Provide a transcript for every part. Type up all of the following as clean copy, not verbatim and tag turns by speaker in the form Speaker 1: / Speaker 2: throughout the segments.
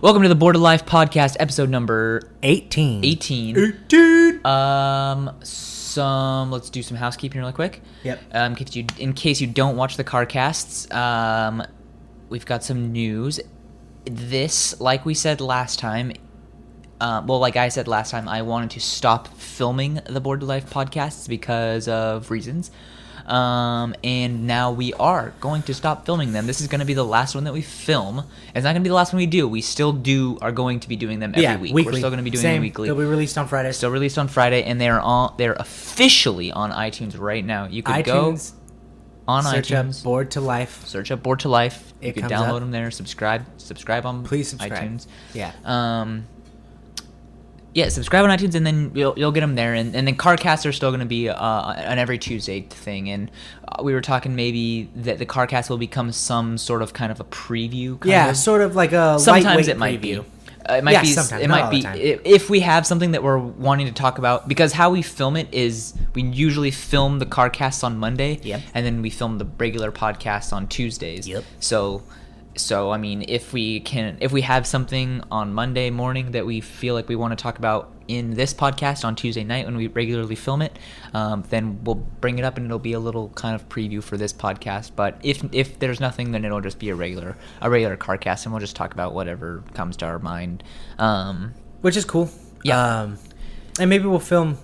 Speaker 1: Welcome to the Board of Life podcast, episode number
Speaker 2: 18.
Speaker 1: 18. Let's do some housekeeping really quick.
Speaker 2: Yep.
Speaker 1: In case you don't watch the CarCasts, we've got some news. This, like we said last time, like I said last time, I wanted to stop filming the Board of Life podcasts because of reasons. And now we are going to stop filming them. This is going to be the last one that we film. It's not going to be the last one we do. We still are going to be doing them every week.
Speaker 2: Weekly.
Speaker 1: We're still going to be doing
Speaker 2: them
Speaker 1: weekly.
Speaker 2: They'll be released on Friday.
Speaker 1: Still released on Friday, and they're officially on iTunes right now. You could go on
Speaker 2: search
Speaker 1: iTunes.
Speaker 2: Up Board to Life.
Speaker 1: Search up Board to Life. You can download
Speaker 2: up.
Speaker 1: them there. Subscribe on
Speaker 2: Please subscribe.
Speaker 1: iTunes.
Speaker 2: Yeah.
Speaker 1: Yeah, subscribe on iTunes, and then you'll get them there. And then CarCasts are still going to be an every Tuesday thing. And we were talking maybe that the CarCast will become some sort of kind of a preview.
Speaker 2: Sort of like a
Speaker 1: sometimes it
Speaker 2: lightweight
Speaker 1: might
Speaker 2: preview.
Speaker 1: Be. It might be.
Speaker 2: Sometimes,
Speaker 1: it
Speaker 2: not
Speaker 1: might
Speaker 2: all
Speaker 1: be
Speaker 2: the time.
Speaker 1: If we have something that we're wanting to talk about, because how we film it is we usually film the CarCasts on Monday, and then we film the regular podcast on Tuesdays.
Speaker 2: Yep.
Speaker 1: So I mean, if we have something on Monday morning that we feel like we want to talk about in this podcast on Tuesday night when we regularly film it, then we'll bring it up and it'll be a little kind of preview for this podcast. But if there's nothing, then it'll just be a regular CarCast, and we'll just talk about whatever comes to our mind.
Speaker 2: Which is cool.
Speaker 1: Yeah.
Speaker 2: And maybe we'll film...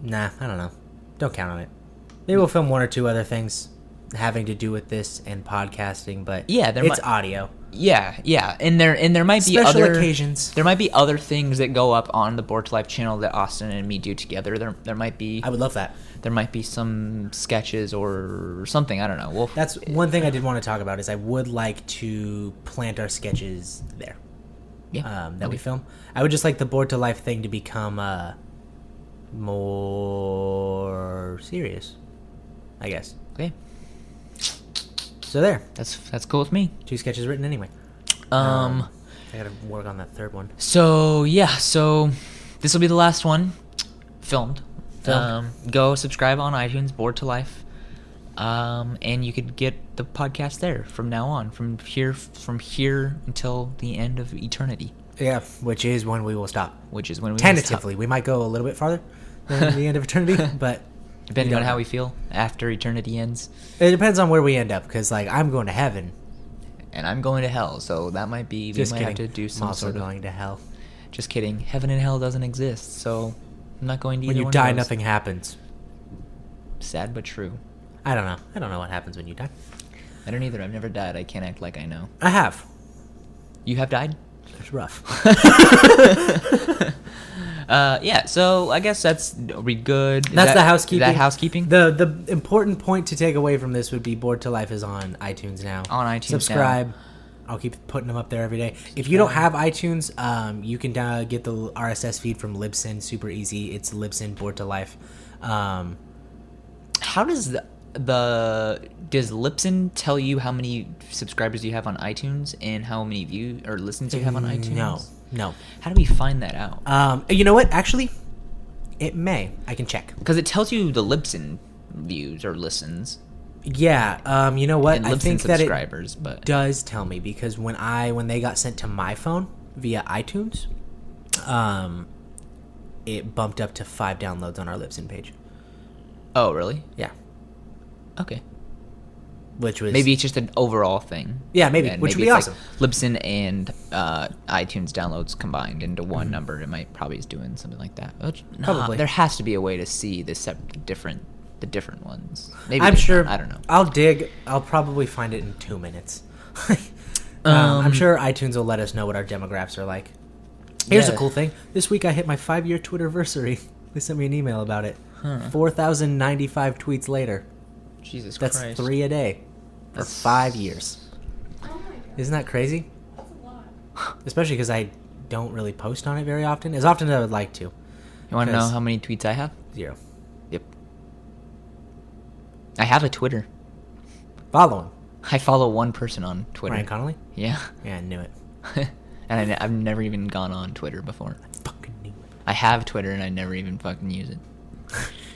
Speaker 2: Nah, I don't know. Don't count on it. Maybe we'll film one or two other things having to do with this and podcasting, but it's audio.
Speaker 1: Yeah, and there might be
Speaker 2: special
Speaker 1: other
Speaker 2: occasions.
Speaker 1: There might be other things that go up on the Board to Life channel that Austin and me do together. There might be.
Speaker 2: I would love that.
Speaker 1: There might be some sketches or something. I don't know.
Speaker 2: That's one thing I did want to talk about. Is I would like to plant our sketches there.
Speaker 1: Yeah.
Speaker 2: We film. I would just like the Board to Life thing to become more serious, I guess.
Speaker 1: Okay.
Speaker 2: So there.
Speaker 1: That's cool with me.
Speaker 2: 2 sketches written anyway. I gotta work on that third one.
Speaker 1: So this will be the last one filmed. Go subscribe on iTunes, Board to Life, and you could get the podcast there from now on, from here until the end of eternity.
Speaker 2: Yeah, which is when we will stop.
Speaker 1: Tentatively,
Speaker 2: we might go a little bit farther than the end of eternity, but.
Speaker 1: Depending on how we feel after eternity ends.
Speaker 2: It depends on where we end up, because I'm going to heaven.
Speaker 1: And I'm going to hell, so that might be...
Speaker 2: Just
Speaker 1: we
Speaker 2: kidding.
Speaker 1: might have to do some
Speaker 2: I'm also
Speaker 1: sort of...
Speaker 2: going to hell.
Speaker 1: Just kidding. Heaven and hell doesn't exist, so I'm not going to either
Speaker 2: when you
Speaker 1: one
Speaker 2: die,
Speaker 1: of those.
Speaker 2: nothing happens.
Speaker 1: Sad but true.
Speaker 2: I don't know what happens when you die.
Speaker 1: I don't either. I've never died. I can't act like I know.
Speaker 2: I have.
Speaker 1: You have died?
Speaker 2: It's rough.
Speaker 1: Yeah, so I guess that's... Are we good?
Speaker 2: That's the housekeeping.
Speaker 1: Is that housekeeping?
Speaker 2: The important point to take away from this would be Board to Life is on iTunes now.
Speaker 1: On iTunes
Speaker 2: Subscribe.
Speaker 1: now.
Speaker 2: I'll keep putting them up there every day. If you don't have iTunes, you can get the RSS feed from Libsyn. Super easy. It's Libsyn Board to Life.
Speaker 1: How does does Libsyn tell you how many subscribers you have on iTunes and how many views or listens you have on iTunes?
Speaker 2: No.
Speaker 1: How do we find that out?
Speaker 2: You know what? Actually, it may. I can check.
Speaker 1: Because it tells you the Libsyn views or listens.
Speaker 2: Yeah. You know what?
Speaker 1: And
Speaker 2: I think that
Speaker 1: but
Speaker 2: does tell me, because when they got sent to my phone via iTunes, it bumped up to 5 downloads on our Libsyn page.
Speaker 1: Oh, really?
Speaker 2: Yeah.
Speaker 1: Okay.
Speaker 2: Which was
Speaker 1: maybe it's just an overall thing.
Speaker 2: Yeah, maybe. Which would be awesome.
Speaker 1: Like Libsyn and iTunes downloads combined into one number. It might probably is doing something like that.
Speaker 2: Probably.
Speaker 1: There has to be a way to see the different ones. Maybe
Speaker 2: I'm sure.
Speaker 1: I don't know.
Speaker 2: I'll dig. I'll probably find it in 2 minutes. I'm sure iTunes will let us know what our demographics are like. Here's a cool thing. This week I hit my 5-year Twitterversary. They sent me an email about it. 4,095 tweets later.
Speaker 1: Jesus
Speaker 2: That's
Speaker 1: Christ.
Speaker 2: 3 a day for 5 years.
Speaker 3: Oh my God.
Speaker 2: Isn't that crazy?
Speaker 3: That's a lot.
Speaker 2: Especially because I don't really post on it very often. As often as I would like to.
Speaker 1: You want to know how many tweets I have?
Speaker 2: 0.
Speaker 1: Yep. I have a Twitter.
Speaker 2: Follow him.
Speaker 1: I follow one person on Twitter.
Speaker 2: Ryan Connolly?
Speaker 1: Yeah.
Speaker 2: Yeah, I knew it.
Speaker 1: And I've never even gone on Twitter before.
Speaker 2: I fucking knew it.
Speaker 1: I have Twitter and I never even fucking use it.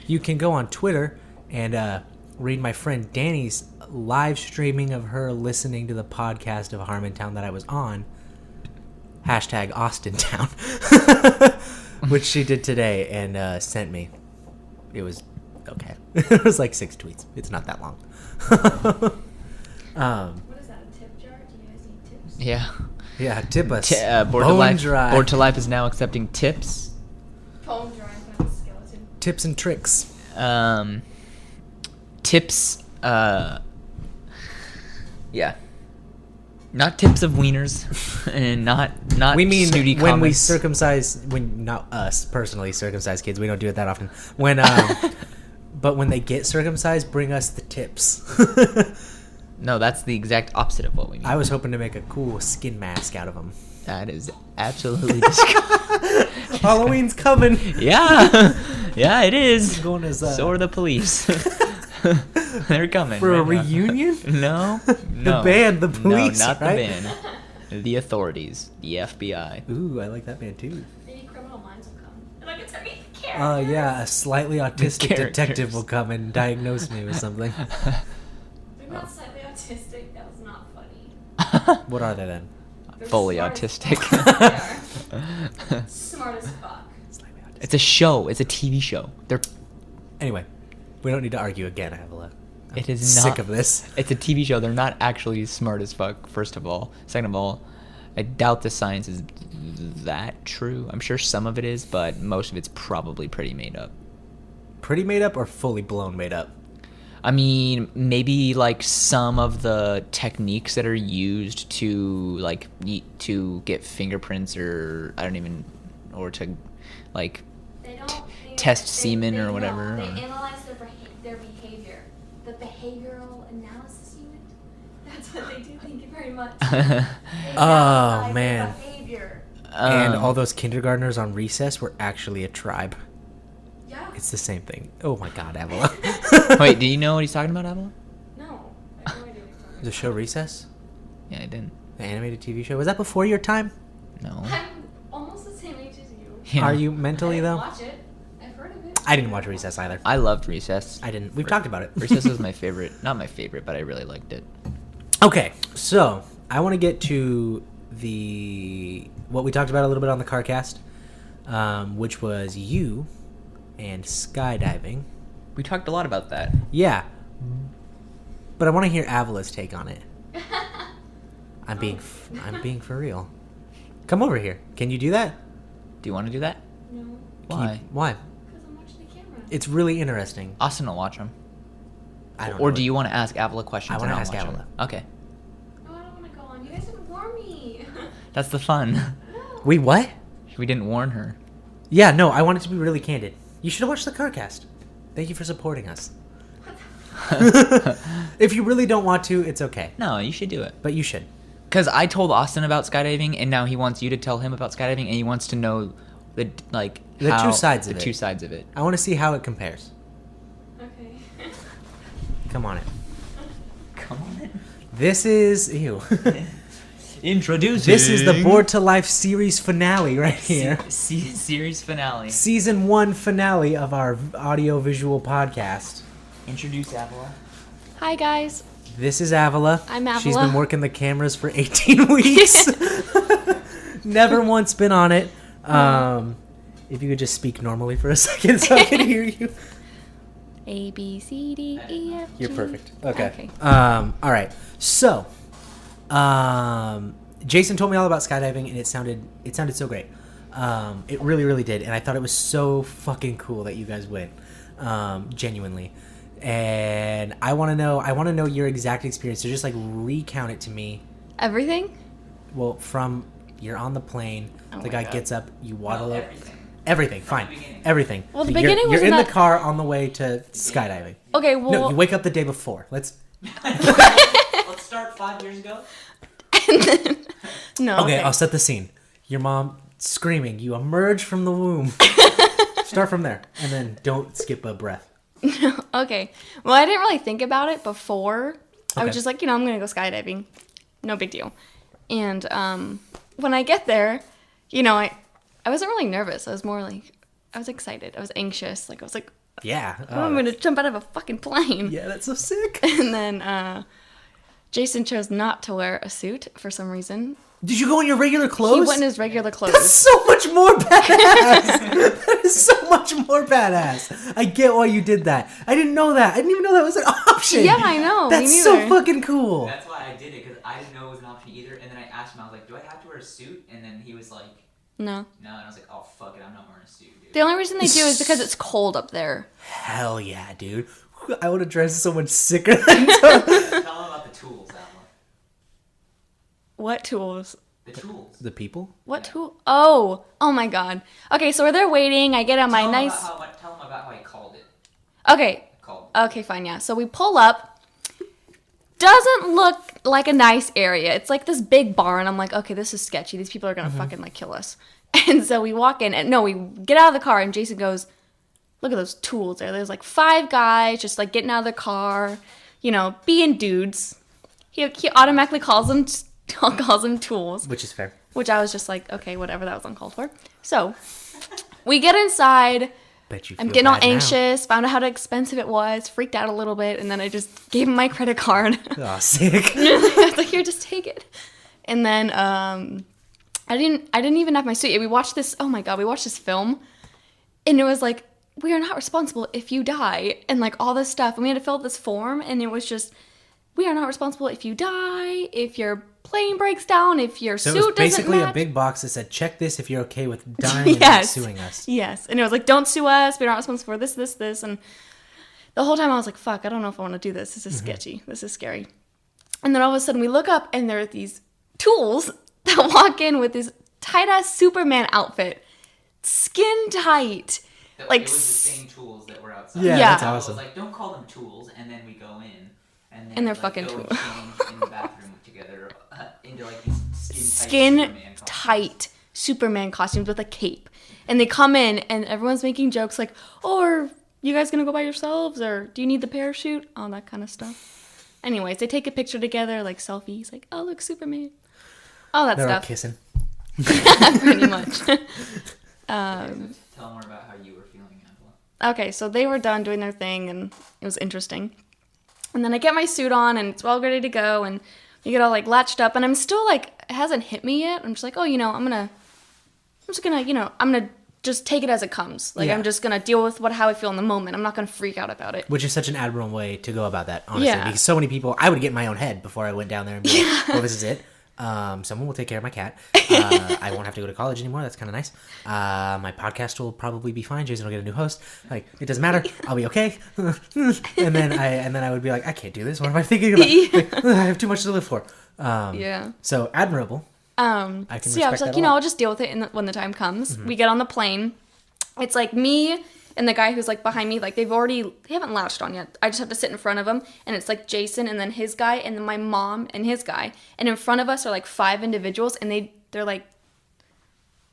Speaker 2: You can go on Twitter and read my friend Danny's live streaming of her listening to the podcast of Harmontown that I was on. hashtag Austintown, which she did today and sent me. It was okay. It was like 6 tweets. It's not that long.
Speaker 3: What is that, a tip jar? Do you guys need tips?
Speaker 1: Yeah.
Speaker 2: Yeah, tip us.
Speaker 1: Board to
Speaker 2: Bone
Speaker 1: Life.
Speaker 2: dry.
Speaker 1: Board to Life is now accepting tips.
Speaker 3: Bone dry by the skeleton.
Speaker 2: Tips and tricks.
Speaker 1: Tips. Yeah. Not tips of wieners, and not
Speaker 2: We mean
Speaker 1: snooty
Speaker 2: when we
Speaker 1: comments.
Speaker 2: circumcise, when not us personally circumcise kids. We don't do it that often. When but when they get circumcised, bring us the tips.
Speaker 1: No, that's the exact opposite of what we mean.
Speaker 2: I was hoping to make a cool skin mask out of them.
Speaker 1: That is absolutely disgusting.
Speaker 2: Halloween's coming.
Speaker 1: Yeah, yeah, it is.
Speaker 2: Going as
Speaker 1: So are the police. They're coming
Speaker 2: for a
Speaker 1: right now.
Speaker 2: reunion.
Speaker 1: No,
Speaker 2: The band, the police,
Speaker 1: no, not
Speaker 2: right?
Speaker 1: the band. The authorities, the FBI.
Speaker 2: Ooh, I like that band too.
Speaker 3: Maybe Criminal Minds will come. And I get to meet the characters.
Speaker 2: Yeah, a slightly autistic detective
Speaker 1: characters.
Speaker 2: will come and diagnose me with something.
Speaker 3: They're not slightly autistic. That was not funny.
Speaker 2: What are they then?
Speaker 3: They're
Speaker 1: Fully
Speaker 3: smart as
Speaker 1: autistic.
Speaker 3: fuck. They are. Smart as fuck.
Speaker 2: Slightly autistic.
Speaker 1: It's a show. It's a TV show. They're.
Speaker 2: Anyway, we don't need to argue again, Avela. I'm
Speaker 1: It is
Speaker 2: sick
Speaker 1: not-
Speaker 2: of this.
Speaker 1: It's a TV show. They're not actually smart as fuck. First of all. Second of all, I doubt the science is that true. I'm sure some of it is, but most of it's probably pretty made up.
Speaker 2: Pretty made up or fully blown made up?
Speaker 1: I mean, maybe like some of the techniques that are used to like to get fingerprints or or to like
Speaker 3: They don't
Speaker 1: test
Speaker 3: they-
Speaker 1: semen
Speaker 3: they
Speaker 1: or
Speaker 3: don't.
Speaker 1: whatever,
Speaker 3: They
Speaker 1: or-
Speaker 3: analyze their behavior. The behavioral analysis unit. That's what they do. Thank you very much. They analyze their
Speaker 2: man.
Speaker 3: Behavior.
Speaker 2: And
Speaker 1: Um,
Speaker 2: all those kindergartners on recess were actually a tribe.
Speaker 3: Yeah.
Speaker 2: It's the same thing. Oh my god, Avela.
Speaker 1: Wait, do you know what he's talking about, Avila?
Speaker 3: No. I have no idea what you're talking
Speaker 2: The show Recess?
Speaker 1: Yeah, I didn't.
Speaker 2: The animated TV show? Was that before your time?
Speaker 1: No.
Speaker 3: about. I'm almost the same age as you.
Speaker 1: Yeah.
Speaker 2: Are you
Speaker 3: I
Speaker 2: mentally
Speaker 3: didn't
Speaker 2: though?
Speaker 3: watch it. I've heard of it.
Speaker 2: I didn't watch Recess either.
Speaker 1: I loved Recess.
Speaker 2: I didn't. We've talked about it.
Speaker 1: Recess was my favorite. Not my favorite, but I really liked it.
Speaker 2: Okay, so I want to get to what we talked about a little bit on the CarCast, which was you and skydiving.
Speaker 1: We talked a lot about that.
Speaker 2: Yeah, but I want to hear Avela's take on it. I'm being for real. Come over here. Can you do that?
Speaker 1: Do you want to do that?
Speaker 3: No.
Speaker 2: Can you-
Speaker 1: Why?
Speaker 2: why?
Speaker 3: Because I'm watching the camera.
Speaker 2: It's really interesting.
Speaker 1: Austin will watch them.
Speaker 2: I don't
Speaker 1: Or
Speaker 2: know.
Speaker 1: do you want to ask Avila questions?
Speaker 2: I wanna
Speaker 1: and I'll
Speaker 2: ask
Speaker 1: watch 'em?
Speaker 2: Avila.
Speaker 1: Okay.
Speaker 3: No, I don't want to go on. You guys didn't warn me.
Speaker 1: That's the fun.
Speaker 3: No.
Speaker 2: Wait, what?
Speaker 1: We didn't warn her.
Speaker 2: Yeah, no, I wanted to be really candid. You should have watched the CarCast. Thank you for supporting us. If you really don't want to, it's okay.
Speaker 1: No, you should do it.
Speaker 2: But you should.
Speaker 1: Because I told Austin about skydiving, and now he wants you to tell him about skydiving, and he wants to know the
Speaker 2: two sides of it.
Speaker 1: two sides of it.
Speaker 2: I want to see how it compares.
Speaker 3: Okay.
Speaker 2: Come on it.
Speaker 1: Come on.
Speaker 2: This is ew.
Speaker 1: Introducing.
Speaker 2: This is the Bored to Life series finale right here.
Speaker 1: Series finale.
Speaker 2: Season 1 finale of our audio visual podcast.
Speaker 1: Introduce Avila.
Speaker 3: Hi, guys.
Speaker 2: This is Avila.
Speaker 3: I'm Avila.
Speaker 2: She's been working the cameras for 18 weeks. Never once been on it. If you could just speak normally for a second so I can hear you.
Speaker 3: A, B, C, D, E, F,
Speaker 2: You're
Speaker 3: G.
Speaker 2: perfect. Okay.
Speaker 3: Okay.
Speaker 2: All right. So, Jason told me all about skydiving, and it sounded so great. It really, really did, and I thought it was so fucking cool that you guys went, genuinely. And I want to know your exact experience. So just like recount it to me.
Speaker 3: Everything?
Speaker 2: Well, from you're on the plane,
Speaker 3: Oh
Speaker 2: the
Speaker 3: my
Speaker 2: guy
Speaker 3: God.
Speaker 2: gets up, you waddle up.
Speaker 1: everything.
Speaker 2: Everything,
Speaker 1: the
Speaker 2: fine.
Speaker 1: beginning.
Speaker 2: Everything.
Speaker 3: Well, the
Speaker 2: You're-
Speaker 3: beginning
Speaker 2: You're
Speaker 3: wasn't
Speaker 2: in the
Speaker 3: that-
Speaker 2: car on the way to skydiving.
Speaker 3: Okay, well.
Speaker 2: No, you wake up the day before. Let's.
Speaker 1: Let's start 5 years ago.
Speaker 3: No.
Speaker 2: Okay, I'll set the scene. Your mom screaming. You emerge from the womb. Start from there, and then don't skip a breath.
Speaker 3: Okay. Well, I didn't really think about it before. I was
Speaker 2: Okay.
Speaker 3: just like, I'm going to go skydiving. No big deal. And when I get there, I wasn't really nervous. I was more like, I was excited. I was anxious. Like, I was like,
Speaker 2: Yeah.
Speaker 3: oh, I'm going to jump out of a fucking plane.
Speaker 2: Yeah, that's so sick.
Speaker 3: And then Jason chose not to wear a suit for some reason.
Speaker 2: Did you go in your regular clothes?
Speaker 3: He went in his regular clothes.
Speaker 2: That's so much more badass. That is so much more badass. I get why you did that. I didn't know that. I didn't even know that was an option.
Speaker 3: Yeah, I know.
Speaker 2: That's
Speaker 3: me
Speaker 2: so
Speaker 3: neither.
Speaker 2: fucking cool.
Speaker 1: That's why I did it, because I didn't know it was an option either. And then I asked him, I was like, do I have to wear a suit? And then he was like,
Speaker 3: No.
Speaker 1: no. And I was like, oh, fuck it, I'm not wearing a suit, dude.
Speaker 3: The only reason they do is because it's cold up there.
Speaker 2: Hell yeah, dude. I would have dressed so much sicker than
Speaker 1: Tell him about the tools, Avela.
Speaker 3: What tools?
Speaker 1: The tools.
Speaker 2: the people.
Speaker 3: What tool? Oh my god. Okay, so we're there waiting. I get on my nice.
Speaker 1: Tell him about how he called it.
Speaker 3: Okay. Okay, fine, yeah. So we pull up. Doesn't look like a nice area. It's like this big barn. I'm like, okay, this is sketchy. These people are gonna fucking like kill us. And so we walk in, and no, we get out of the car, and Jason goes, "Look at those tools there. There's like 5 guys just like getting out of the car, you know, being dudes." He automatically calls them tools,
Speaker 2: Which is fair.
Speaker 3: which I was just like, okay, whatever. That was uncalled for. So we get inside.
Speaker 2: Bet you.
Speaker 3: I'm
Speaker 2: feel
Speaker 3: getting all
Speaker 2: bad now.
Speaker 3: anxious, found out how expensive it was, freaked out a little bit, and then I just gave him my credit card.
Speaker 2: Oh, sick.
Speaker 3: I was like, here, just take it. And then I didn't even have my suit yet. We watched this, oh my god, we watched this film, and it was like, we are not responsible if you die, and like all this stuff. And we had to fill out this form, and it was just, we are not responsible if you die, if your plane breaks down, if your
Speaker 2: So
Speaker 3: suit
Speaker 2: it was
Speaker 3: doesn't
Speaker 2: basically
Speaker 3: match.
Speaker 2: a big box that said, check this if you're okay with dying and not suing us.
Speaker 3: Yes. And it was like, don't sue us. We're not responsible for this. And the whole time I was like, fuck, I don't know if I want to do this. This is sketchy. This is scary. And then all of a sudden we look up and there are these tools that walk in with this tight-ass Superman outfit. Skin tight. Like,
Speaker 1: it was the same tools that were outside.
Speaker 2: Yeah,
Speaker 3: Yeah.
Speaker 2: that's
Speaker 1: I
Speaker 2: awesome.
Speaker 1: was like, don't call them tools. And then we go in. And then
Speaker 3: And they're
Speaker 1: like,
Speaker 3: fucking
Speaker 1: go
Speaker 3: tools.
Speaker 1: change in the bathroom together into like these
Speaker 3: skin tight Superman costumes with a cape. And they come in and everyone's making jokes like, oh, are you guys gonna go by yourselves, or do you need the parachute? All that kind of stuff. Anyways, they take a picture together, like selfies, like, oh look, Superman. All that
Speaker 2: They're all
Speaker 3: stuff.
Speaker 2: kissing.
Speaker 3: Pretty much.
Speaker 1: Tell more about how you were feeling, Avela.
Speaker 3: Okay, so they were done doing their thing and it was interesting. And then I get my suit on and it's all ready to go and we get all like latched up and I'm still like, it hasn't hit me yet. I'm just like, oh, you know, I'm just gonna just take it as it comes. Like,
Speaker 2: Yeah.
Speaker 3: I'm just gonna deal with how I feel in the moment. I'm not gonna freak out about it.
Speaker 2: Which is such an admirable way to go about that, honestly.
Speaker 3: Yeah.
Speaker 2: Because so many people, I would get in my own head before I went down there and be like, well, this is it. Someone will take care of my cat. I won't have to go to college anymore. That's kind of nice. My podcast will probably be fine. Jason will get a new host. Like, it doesn't matter. I'll be okay. and then I would be like, I can't do this. What am I thinking about? Like, I have too much to live for.
Speaker 3: Yeah.
Speaker 2: So admirable. I can
Speaker 3: So yeah, I was
Speaker 2: respect
Speaker 3: like,
Speaker 2: that
Speaker 3: you
Speaker 2: a
Speaker 3: know,
Speaker 2: lot.
Speaker 3: I'll just deal with it when the time comes. We get on the plane. It's like me and the guy who's like behind me, like they haven't latched on yet. I just have to sit in front of him, and it's like Jason and then his guy and then my mom and his guy, and in front of us are like 5 individuals, and they're like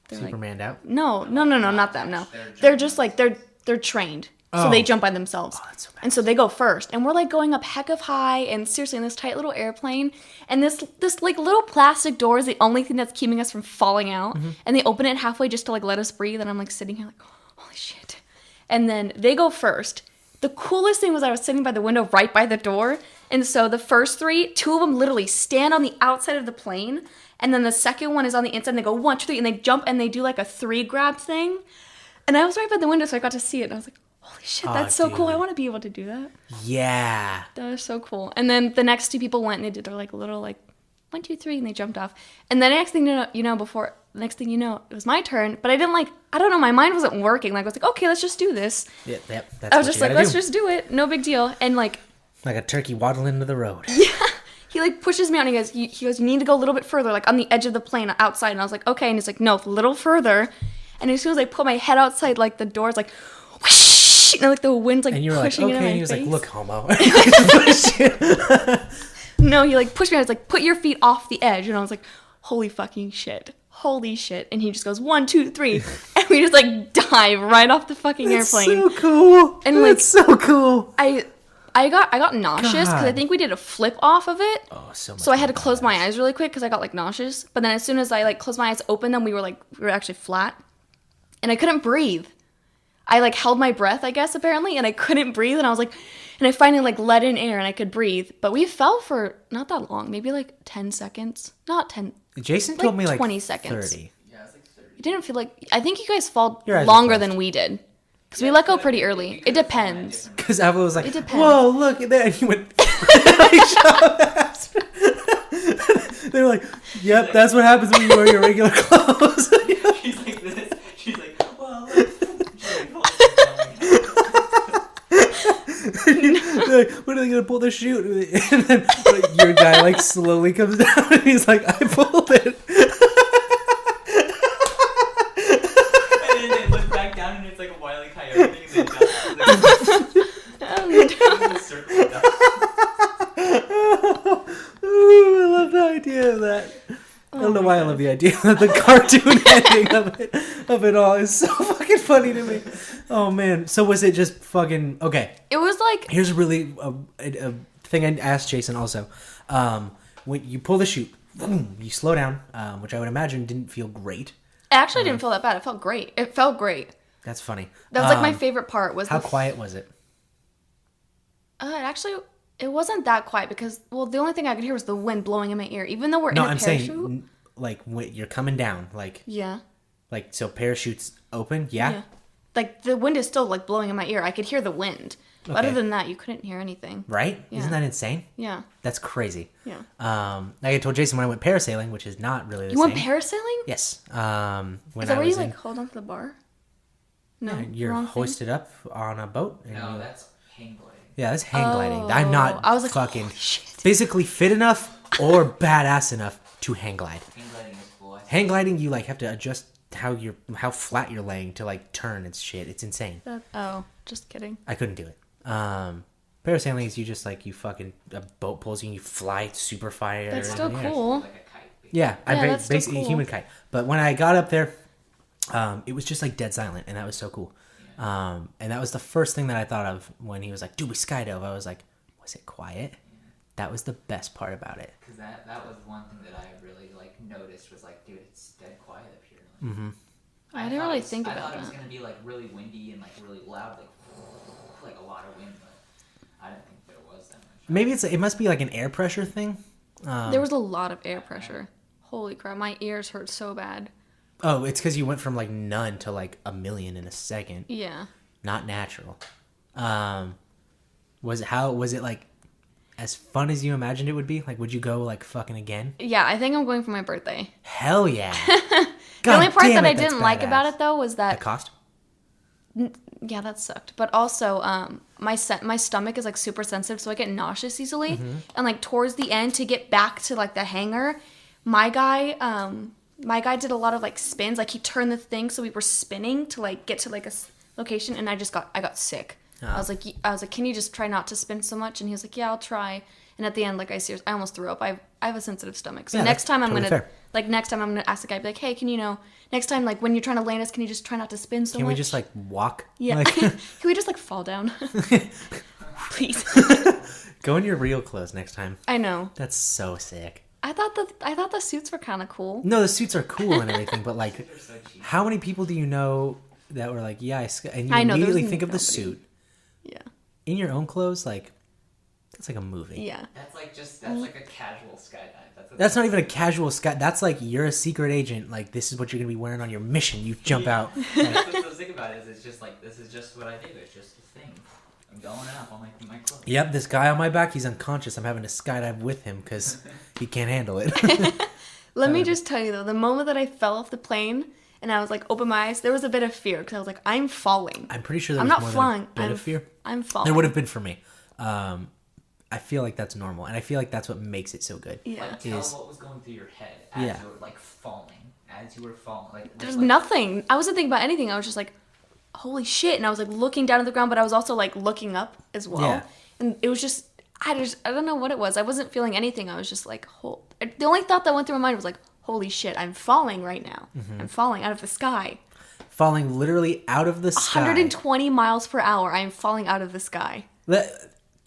Speaker 2: Supermaned out.
Speaker 3: no, not them. No, they're just like they're trained, so they jump by themselves,
Speaker 2: that's so bad.
Speaker 3: and so they go first, and we're like going up heck of high, and seriously in this tight little airplane, and this like little plastic door is the only thing that's keeping us from falling out, and they open it halfway just to like let us breathe, and I'm like sitting here like, holy shit, and then they go first. The coolest thing was I was sitting by the window right by the door, and so the first 3, 2 of them literally stand on the outside of the plane, and then the second one is on the inside, and they go 1, 2, 3, and they jump and they do like a 3 grab thing. And I was right by the window, so I got to see it, and I was like, holy shit, that's so cool. I
Speaker 2: dude.
Speaker 3: want to be able to do that.
Speaker 2: Yeah.
Speaker 3: That was so cool. And then the next 2 people went and they did their like little like 1, 2, 3, and they jumped off. And the next thing next thing you know, it was my turn, but I don't know, my mind wasn't working. Like I was like, okay, let's just do this.
Speaker 2: Yep. That's
Speaker 3: I was
Speaker 2: what
Speaker 3: just
Speaker 2: you
Speaker 3: like,
Speaker 2: gotta
Speaker 3: let's
Speaker 2: do.
Speaker 3: just do it. No big deal. And like,
Speaker 2: Like a turkey waddling into the road.
Speaker 3: he like pushes me out and he goes, you need to go a little bit further, like on the edge of the plane outside. And I was like, okay. And he's like, no, a little further. And as soon as I put my head outside, like the door's like, whoosh, and like the wind's like
Speaker 2: And you were like,
Speaker 3: pushing
Speaker 2: okay.
Speaker 3: into my
Speaker 2: And he was
Speaker 3: face.
Speaker 2: like, look, homo.
Speaker 3: No, he like pushed me out. He's like, put your feet off the edge. And I was like, holy fucking shit. Holy shit. And he just goes, 1, 2, 3. And we just like dive right off the fucking
Speaker 2: That's
Speaker 3: airplane.
Speaker 2: so cool.
Speaker 3: And, like,
Speaker 2: That's so cool.
Speaker 3: I got nauseous because I
Speaker 2: God.
Speaker 3: think we did a flip off of it.
Speaker 2: Oh, so much.
Speaker 3: So I had to
Speaker 2: more
Speaker 3: close my
Speaker 2: badass.
Speaker 3: eyes really quick because I got like nauseous. But then as soon as I like closed my eyes, opened them, we were actually flat, and I couldn't breathe. I like held my breath, I guess, apparently, and I couldn't breathe. And I was like, And I finally like let in air and I could breathe. But we fell for not that long, maybe like 10 seconds. Not 10.
Speaker 2: Jason
Speaker 3: Like
Speaker 2: told me like
Speaker 3: 20 seconds.
Speaker 2: 30.
Speaker 4: Yeah, it's like 30.
Speaker 3: It didn't feel like. I think you guys fall
Speaker 2: Your eyes are
Speaker 3: longer
Speaker 2: closed.
Speaker 3: than we did. Because we let go pretty early. It depends.
Speaker 2: Because Avela was like,
Speaker 3: It depends.
Speaker 2: whoa, look at that. And he went, they were like, yep, that's what happens when you wear your regular clothes.
Speaker 4: She's like this. She's like, well, look. She's like, oh,
Speaker 2: They're like, when are they gonna pull the chute? And then like, your guy like slowly comes down and he's like, I pulled it.
Speaker 4: and then they look back down and it's like a Wile E. Coyote and they jump. Circle it up.
Speaker 2: Ooh, I love the idea of that. I don't know why I love the idea of the cartoon ending of it all. It's so fucking funny to me. Oh man. So was it just fucking okay?
Speaker 3: It was like.
Speaker 2: Here's a really a thing I asked Jason also. When you pull the chute, boom, you slow down, which I would imagine didn't feel great.
Speaker 3: It actually didn't feel that bad. It felt great. It felt great.
Speaker 2: That's funny.
Speaker 3: That was like my favorite part. Was
Speaker 2: How
Speaker 3: the
Speaker 2: quiet was it?
Speaker 3: It wasn't that quiet because, well, the only thing I could hear was the wind blowing in my ear. Even though we're
Speaker 2: No,
Speaker 3: in a
Speaker 2: I'm
Speaker 3: parachute.
Speaker 2: saying like when you're coming down, like
Speaker 3: Yeah.
Speaker 2: so parachutes open, yeah.
Speaker 3: Yeah. Like the wind is still like blowing in my ear. I could hear the wind. But
Speaker 2: Okay.
Speaker 3: other than that, you couldn't hear anything.
Speaker 2: Right?
Speaker 3: Yeah.
Speaker 2: Isn't that insane?
Speaker 3: Yeah.
Speaker 2: That's crazy.
Speaker 3: Yeah.
Speaker 2: Like I told Jason when I went parasailing, which is not really the
Speaker 3: You
Speaker 2: same.
Speaker 3: went parasailing?
Speaker 2: Yes. When
Speaker 3: Is
Speaker 2: I
Speaker 3: that where
Speaker 2: was
Speaker 3: you
Speaker 2: in,
Speaker 3: like hold onto the bar? No.
Speaker 2: you're
Speaker 3: wrong thing?
Speaker 2: hoisted up on a boat. And
Speaker 4: No,
Speaker 2: you-
Speaker 4: that's hang gliding.
Speaker 2: yeah, that's hang gliding. I'm not
Speaker 3: I was like,
Speaker 2: fucking
Speaker 3: holy shit.
Speaker 2: physically fit enough or badass enough to hang glide.
Speaker 4: Hang gliding is cool.
Speaker 2: Hang gliding, you like have to adjust how flat you're laying to like turn and shit. It's insane.
Speaker 3: Oh, just kidding.
Speaker 2: I couldn't do it. Parasailing is you just like you fucking a boat pulls you and you fly super fire.
Speaker 3: That's
Speaker 2: in
Speaker 3: still
Speaker 2: the air.
Speaker 3: cool.
Speaker 4: Like a kite.
Speaker 2: Yeah,
Speaker 3: Yeah,
Speaker 2: I'm
Speaker 3: that's still
Speaker 2: basically a
Speaker 3: cool.
Speaker 2: human kite. But when I got up there, it was just like dead silent, and that was so cool. And that was the first thing that I thought of when he was like, "Dude, we skydove." I was like, "Was it quiet?" That was the best part about it.
Speaker 4: Because that was one thing that I really like noticed was like, dude, it's dead quiet up here. Like,
Speaker 3: I didn't
Speaker 4: thought
Speaker 3: really
Speaker 4: it was-
Speaker 3: think
Speaker 4: I
Speaker 3: about
Speaker 4: thought it was
Speaker 3: that.
Speaker 4: gonna be like really windy and like really loud, like a lot of wind, but I didn't think there was that much.
Speaker 2: Maybe it must be like an air pressure thing.
Speaker 3: There was a lot of air pressure. Holy crap, my ears hurt so bad.
Speaker 2: Oh, it's because you went from like none to like a million in a second.
Speaker 3: Yeah.
Speaker 2: Not natural. Was it like as fun as you imagined it would be? Like, would you go like fucking again?
Speaker 3: Yeah, I think I'm going for my birthday.
Speaker 2: Hell yeah!
Speaker 3: The only part that I didn't like about it though was
Speaker 2: the
Speaker 3: that
Speaker 2: cost.
Speaker 3: yeah, that sucked. But also, my stomach is like super sensitive, so I get nauseous easily.
Speaker 2: Mm-hmm.
Speaker 3: And like towards the end, to get back to like the hangar, my guy did a lot of like spins. Like he turned the thing so we were spinning to like get to like a location, and I got sick. I was like, can you just try not to spin so much? And he was like, yeah, I'll try. And at the end, like I almost threw up. I have a sensitive stomach, so
Speaker 2: Yeah,
Speaker 3: next
Speaker 2: that's
Speaker 3: time I'm
Speaker 2: totally
Speaker 3: gonna
Speaker 2: fair.
Speaker 3: next time I'm gonna ask the guy, be like, hey, can you next time like when you're trying to land us, can you just try not to spin so
Speaker 2: Can
Speaker 3: much?
Speaker 2: we just like walk?
Speaker 3: Yeah.
Speaker 2: Like,
Speaker 3: Can we just like fall down? Please.
Speaker 2: go in your real clothes next time.
Speaker 3: I know.
Speaker 2: That's so sick.
Speaker 3: I thought the suits were kind of cool.
Speaker 2: No, the suits are cool and everything, but like,
Speaker 4: They're so cheap.
Speaker 2: how many people do you know that were like, yeah, and you
Speaker 3: I know, there
Speaker 2: immediately
Speaker 3: was
Speaker 2: think of the
Speaker 3: nobody.
Speaker 2: suit
Speaker 3: Yeah.
Speaker 2: in your own clothes? Like, that's like a movie.
Speaker 3: Yeah.
Speaker 4: That's like a casual skydive.
Speaker 2: That's not even a casual sky. That's like you're a secret agent. Like this is what you're gonna be wearing on your mission. You jump out.
Speaker 4: That's what's so sick about it is it's just like this is just what I do. It's just a thing. I'm going up on my clothes.
Speaker 2: Yep, this guy on my back, he's unconscious. I'm having to skydive with him because he can't handle it.
Speaker 3: Let me just tell you though, the moment that I fell off the plane and I was like open my eyes, there was a bit of fear because I was like, I'm falling.
Speaker 2: I'm pretty sure there
Speaker 3: I'm
Speaker 2: was
Speaker 3: not
Speaker 2: more
Speaker 3: flying.
Speaker 2: than a bit of fear.
Speaker 3: I'm falling.
Speaker 2: There would have been for me. I feel like that's normal, and I feel like that's what makes it so good.
Speaker 3: Yeah.
Speaker 4: Like tell
Speaker 2: Is-
Speaker 4: what was going through your head as
Speaker 2: Yeah.
Speaker 4: you were like falling. As you were falling. Like
Speaker 3: There's
Speaker 4: like,
Speaker 3: nothing. I wasn't thinking about anything. I was just like, holy shit. And I was like looking down at the ground, but I was also like looking up as well.
Speaker 2: Yeah.
Speaker 3: And it was just, I don't know what it was. I wasn't feeling anything. I was just like, the only thought that went through my mind was like, holy shit, I'm falling right now.
Speaker 2: Mm-hmm.
Speaker 3: I'm falling out of the sky.
Speaker 2: Falling literally out of the sky.
Speaker 3: 120 miles per hour. I am falling out of the sky.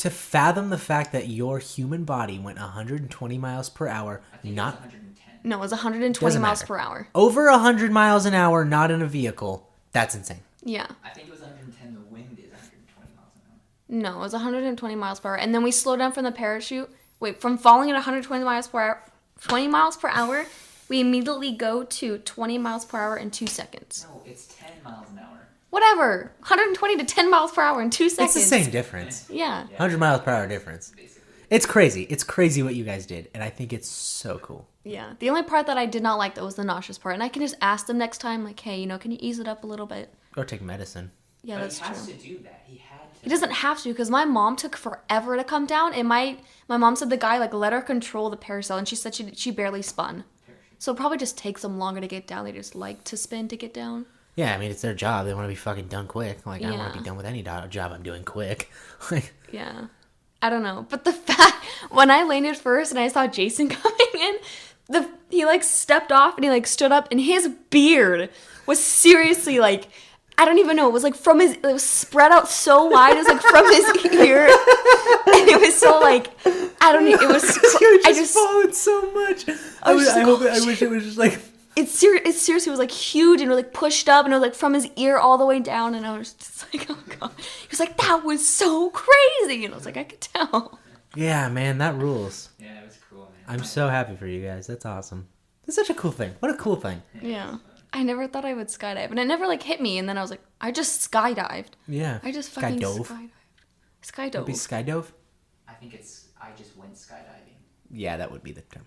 Speaker 2: To fathom the fact that your human body went 120 miles per hour,
Speaker 4: I think
Speaker 2: not
Speaker 4: it's 110.
Speaker 3: No, it was 120
Speaker 2: Doesn't
Speaker 3: miles
Speaker 2: matter.
Speaker 3: per hour.
Speaker 2: over 100 miles an hour, not in a vehicle. That's insane.
Speaker 3: Yeah.
Speaker 4: I think it was 110. The wind is 120 miles an hour.
Speaker 3: No, it was 120 miles per hour. And then we slowed down from the parachute. Wait, from falling at 120 miles per hour, 20 miles per hour, we immediately go to 20 miles per hour in 2 seconds.
Speaker 4: No, it's 10 miles an hour.
Speaker 3: Whatever. 120 to 10 miles per hour in 2 seconds.
Speaker 2: It's the same difference.
Speaker 3: Yeah.
Speaker 2: 100 miles per hour difference.
Speaker 4: Basically.
Speaker 2: It's crazy. It's crazy what you guys did, and I think it's so cool.
Speaker 3: Yeah. The only part that I did not like, though, was the nauseous part. And I can just ask them next time, like, hey, can you ease it up a little bit?
Speaker 2: Or take medicine.
Speaker 3: Yeah,
Speaker 4: But
Speaker 3: that's
Speaker 4: he has
Speaker 3: true.
Speaker 4: to do that. He had to.
Speaker 3: He doesn't have to, because my mom took forever to come down, and my mom said the guy let her control the parasail, and she said she barely spun. So it probably just takes them longer to get down. They just like to spin to get down.
Speaker 2: Yeah, I mean, it's their job. They want to be fucking done quick. Like, I want
Speaker 3: Yeah.
Speaker 2: to be done with any job I'm doing quick. Like,
Speaker 3: Yeah. I don't know. But the fact, when I landed first and I saw Jason coming in, he stepped off and he stood up, and his beard was seriously I don't even know. It was from it was spread out so wide. It was from his ear. And it was so I don't know. It was,
Speaker 2: I just fallen so much. I wish it was just
Speaker 3: it seriously was huge and pushed up, and it was from his ear all the way down, and I was just oh god. He was that was so crazy, and I was I could tell.
Speaker 2: Yeah, man, that rules.
Speaker 4: Yeah, it was cool, man.
Speaker 2: I'm so happy for you guys. That's awesome. That's such a cool thing. What a cool thing.
Speaker 3: Yeah. I never thought I would skydive, and it never hit me, and then I was I just skydived.
Speaker 2: Yeah.
Speaker 3: I just fucking
Speaker 2: Skydove.
Speaker 3: skydived. Skydove.
Speaker 2: Would be skydove?
Speaker 4: I think I just went skydiving.
Speaker 2: Yeah, that would be the term.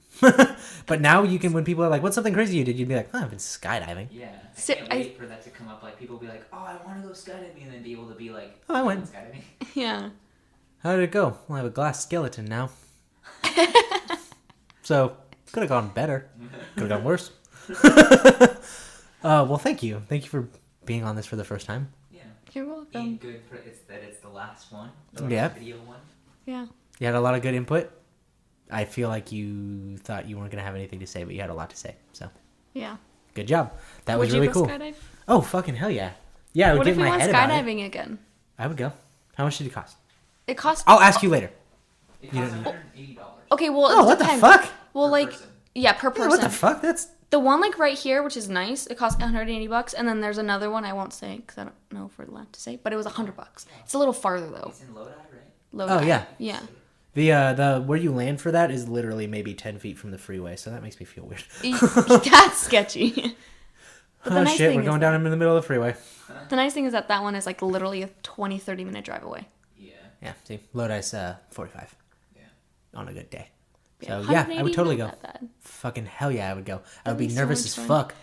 Speaker 2: But now you can, when people are like, what's something crazy you did? You'd be like, oh, I've been skydiving.
Speaker 4: Yeah. I
Speaker 3: So,
Speaker 4: can't wait for that to come up. People will be like, oh, I want to go skydiving, and then be able to be like,
Speaker 2: Oh, I went.
Speaker 4: skydiving.
Speaker 3: Yeah.
Speaker 2: How did it go? Well, I have a glass skeleton now. So, could have gone better. Could have gone worse. Well, thank you. Thank you for being on this for the first time.
Speaker 4: Yeah.
Speaker 3: You're
Speaker 4: Being
Speaker 3: welcome.
Speaker 4: good for it's the last one. The last
Speaker 2: Yeah.
Speaker 4: video one.
Speaker 3: Yeah.
Speaker 2: You had a lot of good input. I feel like you thought you weren't going to have anything to say, but you had a lot to say. So,
Speaker 3: Yeah.
Speaker 2: good job. That
Speaker 3: Would
Speaker 2: was
Speaker 3: you
Speaker 2: really
Speaker 3: go
Speaker 2: cool.
Speaker 3: skydive?
Speaker 2: Oh, fucking hell yeah. Yeah, I would
Speaker 3: What
Speaker 2: get
Speaker 3: if we
Speaker 2: my
Speaker 3: went
Speaker 2: head about it.
Speaker 3: skydiving again?
Speaker 2: I would go. How much did it cost?
Speaker 3: It cost.
Speaker 2: I'll ask you later.
Speaker 4: It
Speaker 2: You
Speaker 4: costs
Speaker 2: don't
Speaker 4: $180.
Speaker 3: Okay, well,
Speaker 2: Oh,
Speaker 3: it
Speaker 2: what the
Speaker 3: depends.
Speaker 2: fuck?
Speaker 3: Well,
Speaker 4: Per person.
Speaker 3: yeah, per
Speaker 2: Yeah,
Speaker 3: person.
Speaker 2: what the fuck? That's...
Speaker 3: The one right here, which is nice, it costs $180, and then there's another one I won't say because I don't know if we're allowed to say, but it was $100. It's a little farther though.
Speaker 4: It's in Lodi, right?
Speaker 3: Lodi.
Speaker 2: Oh, yeah.
Speaker 3: Yeah.
Speaker 2: The where you land for that is literally maybe 10 feet from the freeway, so that makes me feel weird.
Speaker 3: That's sketchy. But
Speaker 2: Oh
Speaker 3: nice
Speaker 2: shit,
Speaker 3: thing
Speaker 2: we're
Speaker 3: is
Speaker 2: going down in the middle of the freeway.
Speaker 3: The nice thing is that one is literally a 20-30 minute drive away.
Speaker 4: Yeah.
Speaker 2: Yeah, see, Lodi's 45
Speaker 4: Yeah.
Speaker 2: on a good day.
Speaker 3: Yeah,
Speaker 2: So yeah, I would
Speaker 3: 180,
Speaker 2: totally go.
Speaker 3: not that bad.
Speaker 2: Fucking hell yeah, I would go. I would
Speaker 3: That'd
Speaker 2: be
Speaker 3: be so
Speaker 2: nervous
Speaker 3: much
Speaker 2: as
Speaker 3: fun.
Speaker 2: fuck,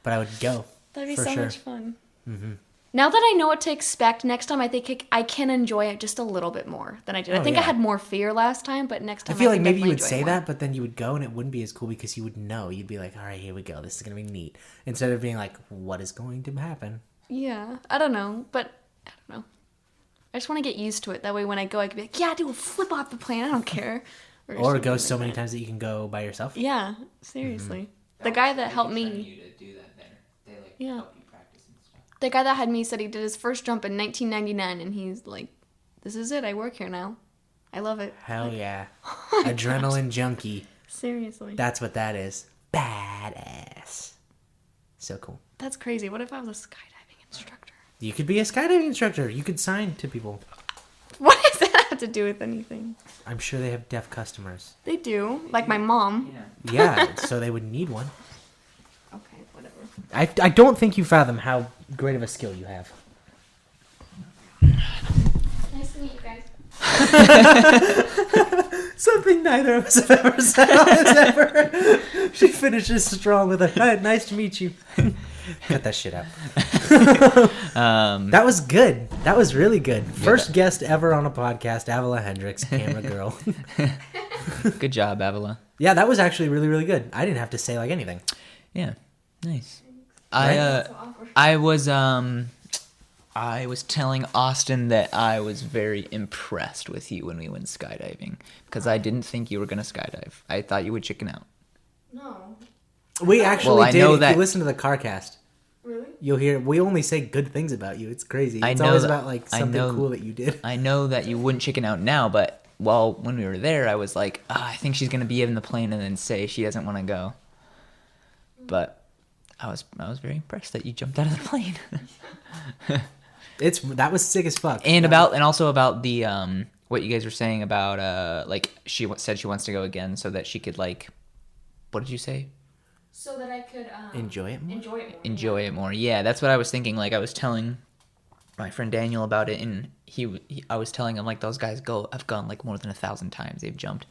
Speaker 2: but I would go.
Speaker 3: That'd be
Speaker 2: for
Speaker 3: so
Speaker 2: sure.
Speaker 3: much fun. Mm-hmm. Now that I know what to expect next time, I think I can enjoy it just a little bit more than I did. I
Speaker 2: Oh,
Speaker 3: think I
Speaker 2: yeah.
Speaker 3: had more fear last time, but next
Speaker 2: I
Speaker 3: time
Speaker 2: feel like
Speaker 3: can
Speaker 2: maybe you
Speaker 3: definitely
Speaker 2: would
Speaker 3: enjoy
Speaker 2: say
Speaker 3: it more.
Speaker 2: that, but then you would go and it wouldn't be as cool because you would know. You'd be like, all right, here we go. This is gonna be neat. Instead of being like, what is going to happen?
Speaker 3: Yeah, I don't know, but I don't know. I just want to get used to it. That way, when I go, I can be like, yeah, do a flip off the plane. I don't care.
Speaker 2: Or
Speaker 3: something
Speaker 2: go
Speaker 3: like
Speaker 2: so many
Speaker 3: that.
Speaker 2: times that you can go by yourself.
Speaker 3: Yeah, seriously.
Speaker 2: Mm-hmm.
Speaker 3: The guy that
Speaker 4: They
Speaker 3: helped
Speaker 4: can train
Speaker 3: me,
Speaker 4: you to do that better. They
Speaker 3: Yeah.
Speaker 4: help you practice and stuff.
Speaker 3: the guy that had me said he did his first jump in 1999, and he's like, "This is it. I work here now. I love it."
Speaker 2: Hell yeah.
Speaker 3: Oh my
Speaker 2: Adrenaline junkie.
Speaker 3: Seriously,
Speaker 2: That's what that is. Badass. So cool.
Speaker 3: that's crazy. What if I was a skydiving instructor?
Speaker 2: You could be a skydiving instructor. You could sign to people.
Speaker 3: What does that have to do with anything?
Speaker 2: I'm sure they have deaf customers.
Speaker 3: They do, like my mom.
Speaker 4: Yeah.
Speaker 2: Yeah, so they would need one.
Speaker 3: Okay, whatever.
Speaker 2: I don't think you fathom how great of a skill you have.
Speaker 3: Nice to meet you guys.
Speaker 2: Something neither of us have ever said on this ever. She finishes strong with a nice to meet you. Cut that shit out. That was good. That was really good. First guest ever on a podcast, Avela Hendricks, camera girl.
Speaker 1: Good job, Avela.
Speaker 2: Yeah, that was actually really, really good. I didn't have to say like anything.
Speaker 1: Yeah, nice.
Speaker 2: Right?
Speaker 1: I was telling Austin that I was very impressed with you when we went skydiving because I didn't think you were gonna skydive. I thought you would chicken out.
Speaker 3: No,
Speaker 2: We actually
Speaker 1: Well, I
Speaker 2: did.
Speaker 1: know
Speaker 2: If
Speaker 1: that-
Speaker 2: you listen to the CarCast,
Speaker 3: really?
Speaker 2: you'll hear we only say good things about you. It's crazy.
Speaker 1: I
Speaker 2: It's
Speaker 1: know
Speaker 2: always
Speaker 1: that-
Speaker 2: about like
Speaker 1: I
Speaker 2: something
Speaker 1: know-
Speaker 2: cool that you did.
Speaker 1: I know that you wouldn't chicken out now, but when we were there, I was like, I think she's gonna be in the plane and then say she doesn't want to go. But I was very impressed that you jumped out of the plane.
Speaker 2: That was sick as fuck.
Speaker 1: And also about the what you guys were saying about like she said she wants to go again so that she could like, what did you say?
Speaker 3: So that I could
Speaker 2: enjoy it more.
Speaker 1: Enjoy it more. Yeah, that's what I was thinking. Like I was telling my friend Daniel about it, and I was telling him like those guys have gone like more than 1,000 times. They've jumped.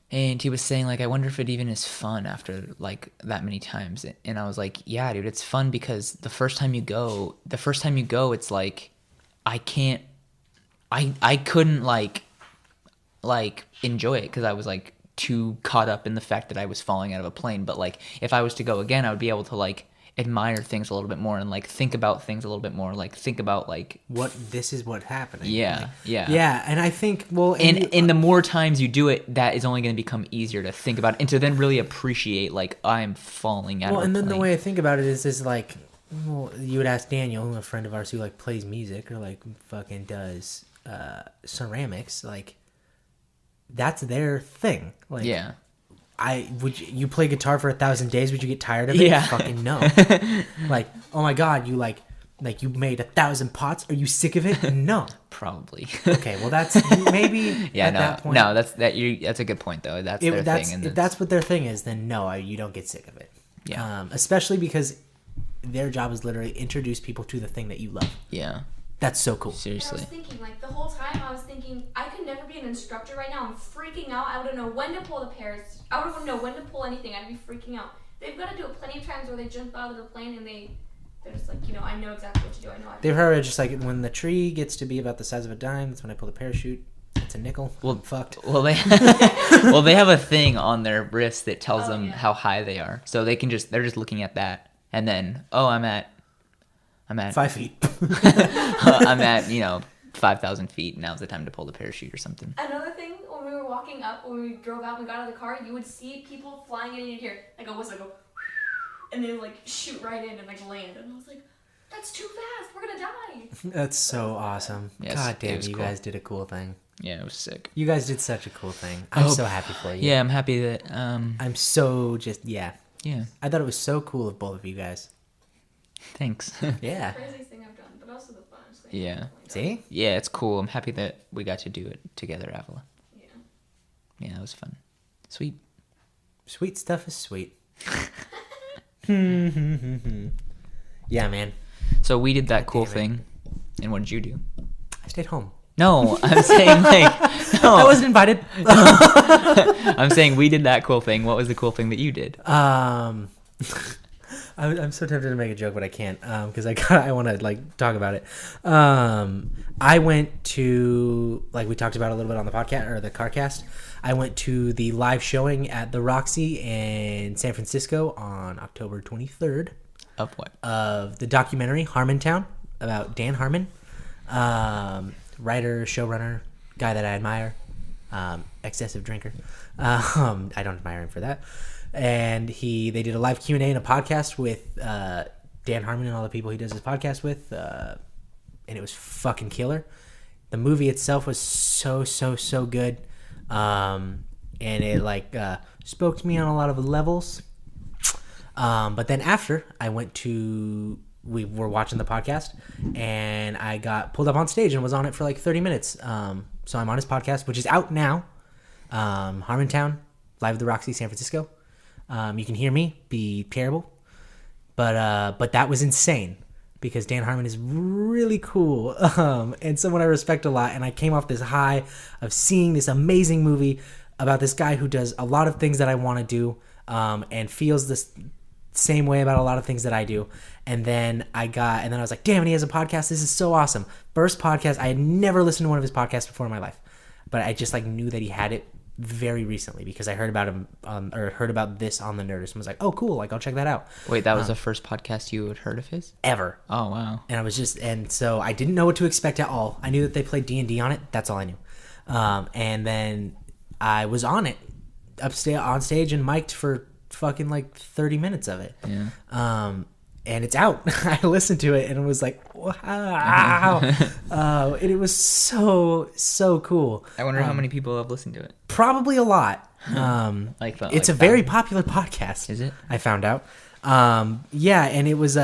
Speaker 1: And he was saying, like, I wonder if it even is fun after, like, that many times. And I was like, yeah, dude, it's fun because the first time you go, it's like, I couldn't, like enjoy it because I was, like, too caught up in the fact that I was falling out of a plane. But, like, if I was to go again, I would be able to, like, admire things a little bit more and, like, think about things a little bit more. Like, think about, like...
Speaker 2: This is what's happening.
Speaker 1: Yeah,
Speaker 2: like,
Speaker 1: yeah.
Speaker 2: Yeah, and I think, well...
Speaker 1: And the more times you do it, that is only going to become easier to think about and to then really appreciate, like, I'm falling out of a plane.
Speaker 2: Well, and then the way I think about it is like, well, you would ask Daniel, a friend of ours who, like, plays music or, like, fucking does ceramics, like, that's their thing. Like,
Speaker 1: yeah.
Speaker 2: You play guitar for 1,000 days? Would you get tired of it?
Speaker 1: Yeah.
Speaker 2: Fucking no. Like, oh my god, you like you made 1,000 pots? Are you sick of it? No.
Speaker 1: Probably.
Speaker 2: Okay, well that's maybe
Speaker 1: yeah.
Speaker 2: at
Speaker 1: No,
Speaker 2: that point.
Speaker 1: no. That's a good point though. That's their thing. And
Speaker 2: if that's what their thing is, then no, you don't get sick of it.
Speaker 1: Yeah.
Speaker 2: Especially because their job is literally introduce people to the thing that you love.
Speaker 1: Yeah.
Speaker 2: That's so cool.
Speaker 1: Seriously.
Speaker 3: I was thinking, like, the whole time I was thinking, I could never be an instructor right now. I'm freaking out. I wouldn't know when to pull the pairs. I wouldn't know when to pull anything. I'd be freaking out. They've got to do it plenty of times where they jump out of the plane and they're just like, I know exactly what to do. I know.
Speaker 2: They've heard just like when the tree gets to be about the size of a dime, that's when I pull the parachute. It's a nickel. Well, I'm fucked.
Speaker 1: Well, they have a thing on their wrist that tells them how high they are, so they're just looking at that, and then I'm at
Speaker 2: 5 feet.
Speaker 1: I'm at 5,000 feet. Now's the time to pull the parachute or something.
Speaker 3: Another thing, when we were walking up, when we drove out, and we got out of the car, you would see people flying in and you'd hear like a whistle go, and they would like shoot right in and like land, and I was like, that's too fast. We're gonna die.
Speaker 2: That's so awesome.
Speaker 1: Yes,
Speaker 2: God damn, you
Speaker 1: cool.
Speaker 2: guys did a cool thing.
Speaker 1: Yeah, it was sick.
Speaker 2: You guys did such a cool thing. I'm so happy for you.
Speaker 1: Yeah, I'm happy that.
Speaker 2: I'm so
Speaker 1: Yeah.
Speaker 2: I thought it was so cool of both of you guys.
Speaker 1: Thanks.
Speaker 2: Yeah.
Speaker 3: Craziest thing I've done, but also the funnest thing.
Speaker 1: Yeah.
Speaker 2: See?
Speaker 1: Yeah, it's cool. I'm happy that we got to do it together, Avela.
Speaker 3: Yeah.
Speaker 1: Yeah, it was fun. Sweet.
Speaker 2: Sweet stuff is sweet. Yeah, man.
Speaker 1: So we did that cool thing, and what did you do?
Speaker 2: I stayed home.
Speaker 1: No, I'm saying no.
Speaker 2: I wasn't invited.
Speaker 1: I'm saying we did that cool thing. What was the cool thing that you did?
Speaker 2: I'm so tempted to make a joke, but I can't because I want to like talk about it. I went to, like we talked about a little bit on the podcast or the CarCast. I went to the live showing at the Roxy in San Francisco on October 23rd.
Speaker 1: Of what?
Speaker 2: Of the documentary Harmontown about Dan Harmon, writer, showrunner, guy that I admire, excessive drinker. I don't admire him for that. And they did a live Q&A and a podcast with Dan Harmon and all the people he does his podcast with, and it was fucking killer. The movie itself was so good, and it like spoke to me on a lot of levels. But then after we were watching the podcast, and I got pulled up on stage and was on it for like 30 minutes. So I'm on his podcast, which is out now, Harmontown, live at the Roxy, San Francisco. You can hear me be terrible, but that was insane because Dan Harmon is really cool, and someone I respect a lot. And I came off this high of seeing this amazing movie about this guy who does a lot of things that I want to do, and feels this same way about a lot of things that I do. And then I was like, damn, and he has a podcast. This is so awesome. First podcast. I had never listened to one of his podcasts before in my life, but I just like knew that he had it very recently because I heard about him or heard about this on the Nerdist and was like, oh cool, like I'll check that out.
Speaker 1: Wait, that was the first podcast you had heard of his?
Speaker 2: Ever.
Speaker 1: Oh wow.
Speaker 2: And so I didn't know what to expect at all. I knew that they played D&D on it. That's all I knew. And then I was on it on stage and mic'd for fucking like 30 minutes of it.
Speaker 1: Yeah.
Speaker 2: And it's out. I listened to it and it was like, wow. And it was so cool.
Speaker 1: I wonder how many people have listened to it.
Speaker 2: Probably a lot. It's a very popular podcast.
Speaker 1: Is it?
Speaker 2: I found out. Yeah, and it was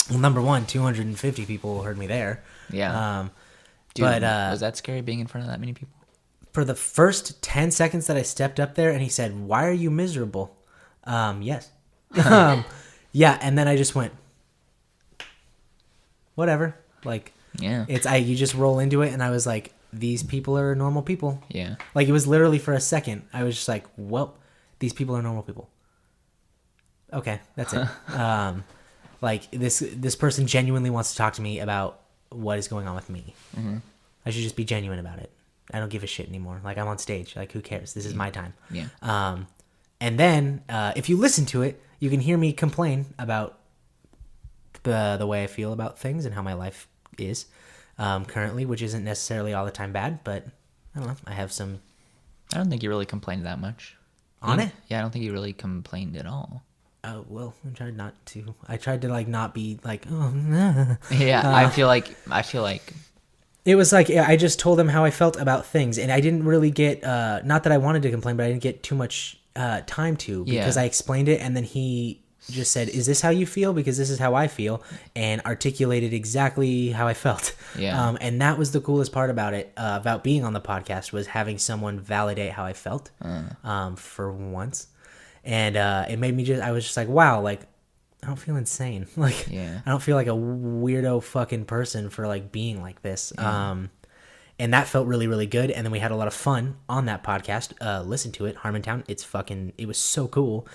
Speaker 2: Well, number one, 250 people heard me there.
Speaker 1: Yeah. Dude,
Speaker 2: but
Speaker 1: was that scary being in front of that many people?
Speaker 2: for the first 10 seconds that I stepped up there and he said, "Why are you miserable?" Yes. Yeah, and then I just went, whatever. Like,
Speaker 1: Yeah.
Speaker 2: you just roll into it, and I was like, these people are normal people.
Speaker 1: Yeah.
Speaker 2: Like, it was literally for a second. I was just like, well, these people are normal people. Okay, that's it. Like, this person genuinely wants to talk to me about what is going on with me.
Speaker 1: Mm-hmm.
Speaker 2: I should just be genuine about it. I don't give a shit anymore. Like, I'm on stage. Like, who cares? This is my time.
Speaker 1: Yeah.
Speaker 2: And then, if you listen to it, you can hear me complain about the way I feel about things and how my life is currently, which isn't necessarily all the time bad, but I don't know. I have some...
Speaker 1: I don't think you really complained that much.
Speaker 2: On it?
Speaker 1: Yeah, I don't think you really complained at all.
Speaker 2: Oh, well, I tried not to. I tried to, like, not be like, oh, nah.
Speaker 1: Yeah, I feel like
Speaker 2: It was like, I just told him how I felt about things, and I didn't really get, not that I wanted to complain, but I didn't get too much time to, because
Speaker 1: Yeah.
Speaker 2: I explained it, and then he just said, "Is this how you feel? Because this is how I feel," and articulated exactly how I felt.
Speaker 1: Yeah.
Speaker 2: And that was the coolest part about it, about being on the podcast, was having someone validate how I felt, for once. And it made me I was just like, wow, like, I don't feel insane. Like,
Speaker 1: Yeah.
Speaker 2: I don't feel like a weirdo fucking person for, like, being like this. And that felt really, really good. And then we had a lot of fun on that podcast. Listen to it, Harmontown. It was so cool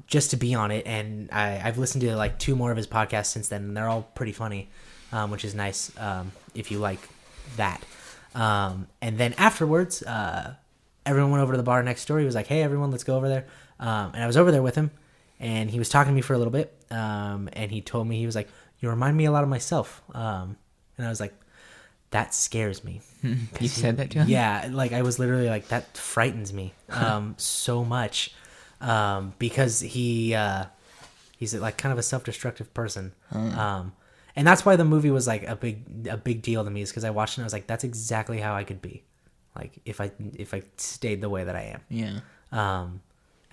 Speaker 2: just to be on it. And I've listened to, like, 2 more of his podcasts since then, and they're all pretty funny, which is nice if you like that. And then afterwards, everyone went over to the bar next door. He was like, "Hey, everyone, let's go over there." And I was over there with him, and he was talking to me for a little bit. And he told me, he was like, "You remind me a lot of myself." And I was like, that scares me.
Speaker 1: you said that to him?
Speaker 2: Yeah, like, I was literally like, that frightens me so much, because he's like kind of a self-destructive person. And that's why the movie was like a big deal to me, is because I watched it and I was like, that's exactly how I could be, like, if I stayed the way that I am.
Speaker 1: Yeah.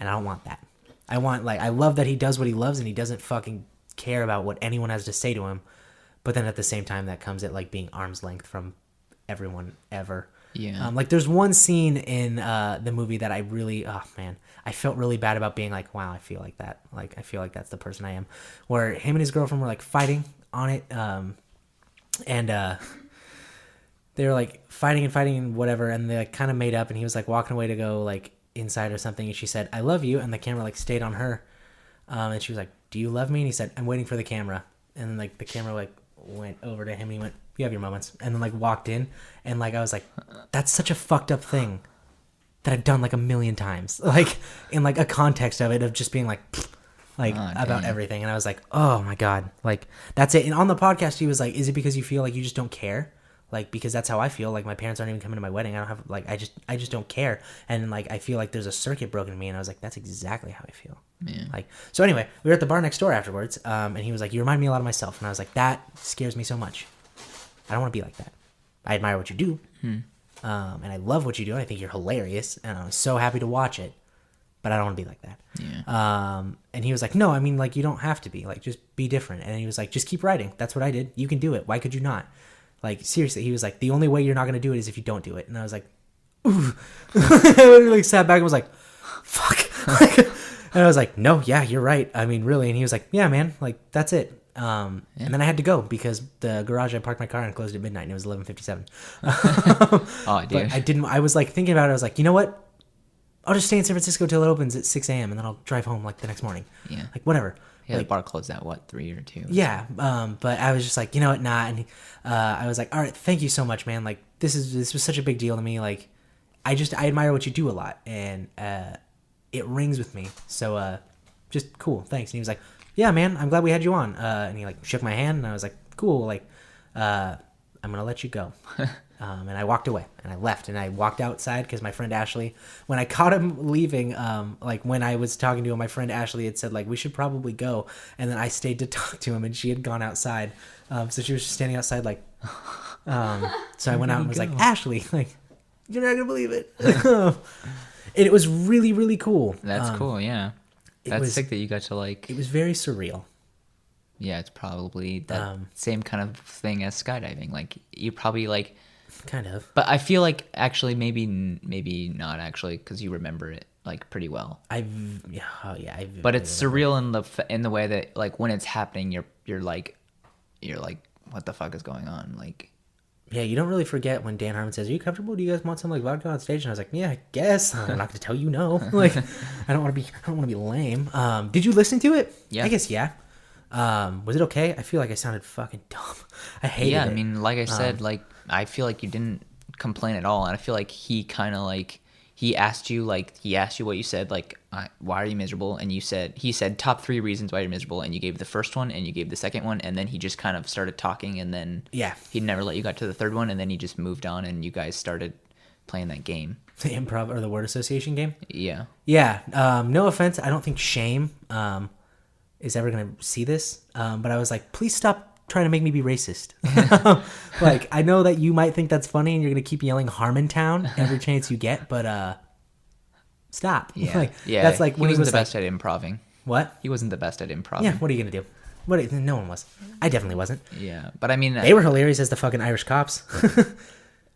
Speaker 2: And I don't want that. I love that he does what he loves and he doesn't fucking care about what anyone has to say to him. But then at the same time, that comes at, like, being arm's length from everyone ever.
Speaker 1: Yeah.
Speaker 2: Like, there's one scene in the movie that I really, oh man, I felt really bad about being like, wow, I feel like that. Like, I feel like that's the person I am. Where him and his girlfriend were, like, fighting on it. And they were, like, fighting and whatever. And they, like, kind of made up. And he was, like, walking away to go, like, inside or something. And she said, "I love you." And the camera, like, stayed on her. And she was like, "Do you love me?" And he said, "I'm waiting for the camera." And then, like, the camera, like, went over to him and he went, "You have your moments," and then, like, walked in, and, like, I was like, that's such a fucked up thing that I've done, like, a million times, like, in, like, a context of it, of just being like about everything. And I was like, oh my god, like, that's it. And on the podcast he was like, "Is it because you feel like you just don't care? Like, because that's how I feel. Like, my parents aren't even coming to my wedding. I don't have, like, I just don't care. And, like, I feel like there's a circuit broken in me." And I was like, that's exactly how I feel.
Speaker 1: Yeah.
Speaker 2: Like, so anyway, we were at the bar next door afterwards, and he was like, "You remind me a lot of myself." And I was like, that scares me so much. I don't want to be like that. I admire what you do, and I love what you do. I think you're hilarious, and I was so happy to watch it, but I don't want to be like that.
Speaker 1: Yeah.
Speaker 2: And he was like, "No, I mean, like, you don't have to be. Like, just be different." And he was like, "Just keep writing. That's what I did. You can do it. Why could you not?" Like, seriously, he was like, "The only way you're not going to do it is if you don't do it." And I was like, ooh. I like sat back and was like, fuck. And I was like, "No, yeah, you're right. I mean, really." And he was like, "Yeah, man, like, that's it." And then I had to go because the garage I parked my car in closed at midnight and it was 11:57.
Speaker 1: Oh, dude.
Speaker 2: But I was, like, thinking about it. I was like, you know what? I'll just stay in San Francisco till it opens at 6 a.m. and then I'll drive home, like, the next morning.
Speaker 1: Yeah.
Speaker 2: Like, whatever.
Speaker 1: Yeah,
Speaker 2: Like,
Speaker 1: the bar closed at, what, 3 or 2?
Speaker 2: yeah, but I was just like, you know what, nah. And I was like, all right, thank you so much, man. Like, this was such a big deal to me. Like, I admire what you do a lot, and it rings with me. So just cool, thanks. And he was like, "Yeah, man, I'm glad we had you on." And he, like, shook my hand, and I was like, cool, like, I'm gonna let you go. And I walked away, and I left, and I walked outside because my friend Ashley, when I caught him leaving, like, when I was talking to him, my friend Ashley had said, like, we should probably go. And then I stayed to talk to him, and she had gone outside. So she was just standing outside, like, so I went out and was like, "Ashley, like, you're not gonna believe it." And it was really, really cool.
Speaker 1: That's cool, yeah. That's
Speaker 2: was-
Speaker 1: sick that you got to, like...
Speaker 2: It was very surreal.
Speaker 1: Yeah, it's probably that
Speaker 2: Um,
Speaker 1: same kind of thing as skydiving. Like you probably like,
Speaker 2: Kind of.
Speaker 1: but I feel like actually maybe not actually because you remember it like pretty well.
Speaker 2: I
Speaker 1: But it's surreal in the way that like when it's happening, you're like what the fuck is going on? Like
Speaker 2: Yeah, you don't really forget when Dan Harmon says, "Are you comfortable? Do you guys want some like vodka on stage?" And I was like, "Yeah, I guess." I'm not going to tell you no. Like, I don't want to be lame. Did you listen to it?
Speaker 1: Yeah.
Speaker 2: I guess yeah. Was it okay? I feel like I sounded fucking dumb. I hated
Speaker 1: yeah,
Speaker 2: it.
Speaker 1: I mean, like I said, like I feel like you didn't complain at all, and I feel like he kind of like he asked you what you said, like why are you miserable, and he said top 3 reasons why you're miserable, and you gave the first one and you gave the second one, and then he just kind of started talking, and then
Speaker 2: Yeah.
Speaker 1: he never let you got to the third one, and then he just moved on, and you guys started playing that game.
Speaker 2: The improv or the word association game.
Speaker 1: Yeah.
Speaker 2: Yeah. No offense. I don't think Shame is ever going to see this. But I was like, please stop trying to make me be racist. Like, I know that you might think that's funny and you're going to keep yelling Harmontown every chance you get, but stop.
Speaker 1: Yeah.
Speaker 2: Like,
Speaker 1: yeah.
Speaker 2: That's like
Speaker 1: he
Speaker 2: when
Speaker 1: wasn't
Speaker 2: was
Speaker 1: the
Speaker 2: like,
Speaker 1: best at improving.
Speaker 2: what?
Speaker 1: He wasn't the best at improv.
Speaker 2: Yeah, what are you going to do? No one was. I definitely wasn't.
Speaker 1: Yeah. But I mean,
Speaker 2: They were hilarious as the fucking Irish cops.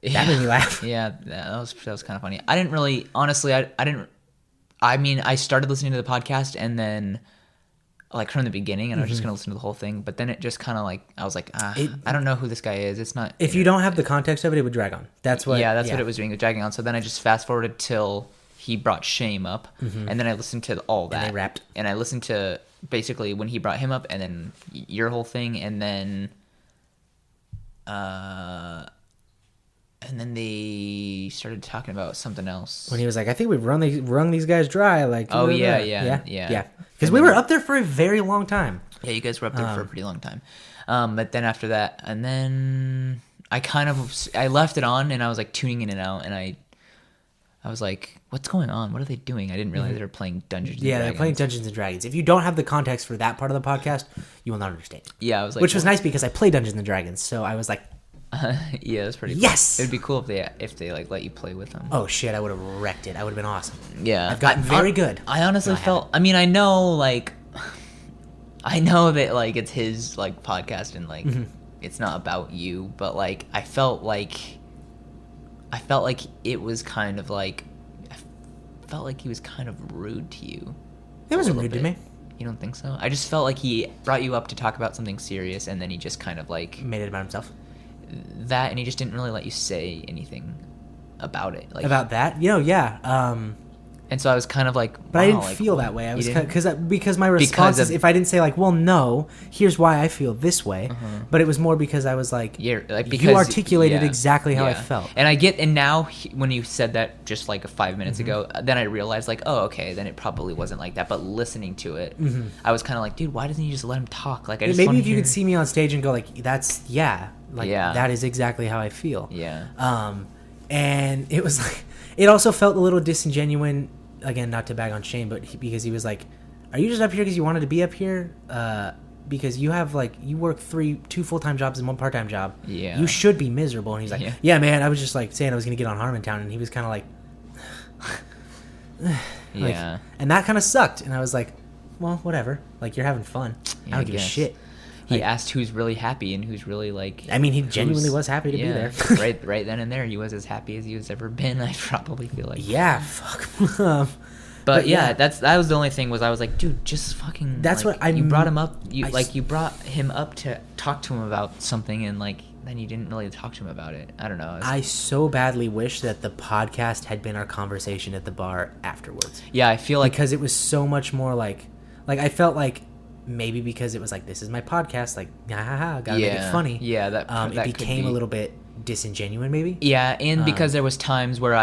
Speaker 2: That made me laugh.
Speaker 1: Yeah, that was kind of funny. I didn't really, honestly, I didn't. I mean, I started listening to the podcast and then, like from the beginning, and I was just gonna listen to the whole thing. But then it just kind of like I was like, I don't know who this guy is. It's not.
Speaker 2: If you don't have the context of it, it would drag on. That's what.
Speaker 1: Yeah, that's what it was doing. It was dragging on. So then I just fast forwarded till he brought Shame up, and then I listened to all that.
Speaker 2: And they rapped.
Speaker 1: And I listened to basically when he brought him up, and then your whole thing, and then they started talking about something else.
Speaker 2: When he was like, I think we've wrung these guys dry. Like,
Speaker 1: Oh, yeah.
Speaker 2: Because we were up there for a very long time.
Speaker 1: Yeah, you guys were up there for a pretty long time. But then after that, and then I left it on, and I was like tuning in and out, and I was like, what's going on? What are they doing? I didn't realize they were playing Dungeons and
Speaker 2: Yeah,
Speaker 1: Dragons.
Speaker 2: they're playing Dungeons and Dragons. If you don't have the context for that part of the podcast, you will not understand.
Speaker 1: Yeah, I was like,
Speaker 2: Which was nice because I play Dungeons and Dragons, so I was like,
Speaker 1: yeah, that's pretty cool.
Speaker 2: Yes!
Speaker 1: It would be cool if they like let you play with them.
Speaker 2: oh shit, I would have wrecked it. I would have been awesome.
Speaker 1: Yeah.
Speaker 2: I've gotten very good.
Speaker 1: I honestly
Speaker 2: No, I
Speaker 1: felt, I mean, I know that like it's his like podcast and like it's not about you, but like I felt like it was kind of like I felt like he was kind of rude to you.
Speaker 2: It wasn't
Speaker 1: a
Speaker 2: rude
Speaker 1: little
Speaker 2: to
Speaker 1: bit.
Speaker 2: me.
Speaker 1: You don't think so? I just felt like he brought you up to talk about something serious, and then he just kind of like
Speaker 2: Made it about himself.
Speaker 1: that, and he just didn't really let you say anything about it. Like
Speaker 2: About that? Yeah.
Speaker 1: and so I was kind of like,
Speaker 2: But I
Speaker 1: wow,
Speaker 2: didn't
Speaker 1: like,
Speaker 2: feel that way. I
Speaker 1: you
Speaker 2: was
Speaker 1: didn't?
Speaker 2: because my response is
Speaker 1: of-
Speaker 2: if I didn't say like, well, no, here's why I feel this way. But it was more because I was like,
Speaker 1: Yeah, like
Speaker 2: you
Speaker 1: because
Speaker 2: articulated
Speaker 1: yeah,
Speaker 2: exactly how I
Speaker 1: yeah.
Speaker 2: felt.
Speaker 1: And I get, and now when you said that just like 5 minutes ago, then I realized like, oh, okay, then it probably wasn't like that. But listening to it, I was kind of like, dude, why doesn't he just let him talk? Like, I just
Speaker 2: Maybe
Speaker 1: wanna
Speaker 2: if you
Speaker 1: hear-
Speaker 2: could see me on stage and go like, that's
Speaker 1: Yeah.
Speaker 2: that is exactly how I feel.
Speaker 1: Yeah.
Speaker 2: And it was like, it also felt a little disingenuous. Again, not to bag on Shane, but because he was like, "Are you just up here because you wanted to be up here? Because you have like you work 2 full-time jobs and 1 part-time job.
Speaker 1: Yeah.
Speaker 2: You should be miserable." And he's like, "Yeah, man. I was just like saying I was gonna get on Harmontown," and he was kind of like,
Speaker 1: Yeah.
Speaker 2: and that kind of sucked. And I was like, "Well, whatever. Like you're having fun.
Speaker 1: Yeah,
Speaker 2: I
Speaker 1: I
Speaker 2: don't give a
Speaker 1: guess.
Speaker 2: shit."
Speaker 1: He
Speaker 2: Like-
Speaker 1: asked who's really happy and who's really like.
Speaker 2: I mean, he genuinely
Speaker 1: who's-
Speaker 2: was happy to be
Speaker 1: yeah,
Speaker 2: there.
Speaker 1: right then and there, he was as happy as he was ever been. I probably feel like.
Speaker 2: Yeah, fuck.
Speaker 1: But yeah, that was the only thing was I was like, dude, just fucking.
Speaker 2: That's
Speaker 1: like,
Speaker 2: what I'm-
Speaker 1: You brought him up.
Speaker 2: I s-
Speaker 1: You brought him up to talk to him about something, and like then you didn't really talk to him about it. I don't know.
Speaker 2: I so badly wish that the podcast had been our conversation at the bar afterwards.
Speaker 1: Yeah, I feel like
Speaker 2: Because it was so much more like I felt like maybe because it was like, this is my podcast, like, ha ha ha, gotta make it funny.
Speaker 1: Yeah, that
Speaker 2: It
Speaker 1: could
Speaker 2: became
Speaker 1: be.
Speaker 2: a little bit disingenuous, maybe.
Speaker 1: Yeah, and because there was times where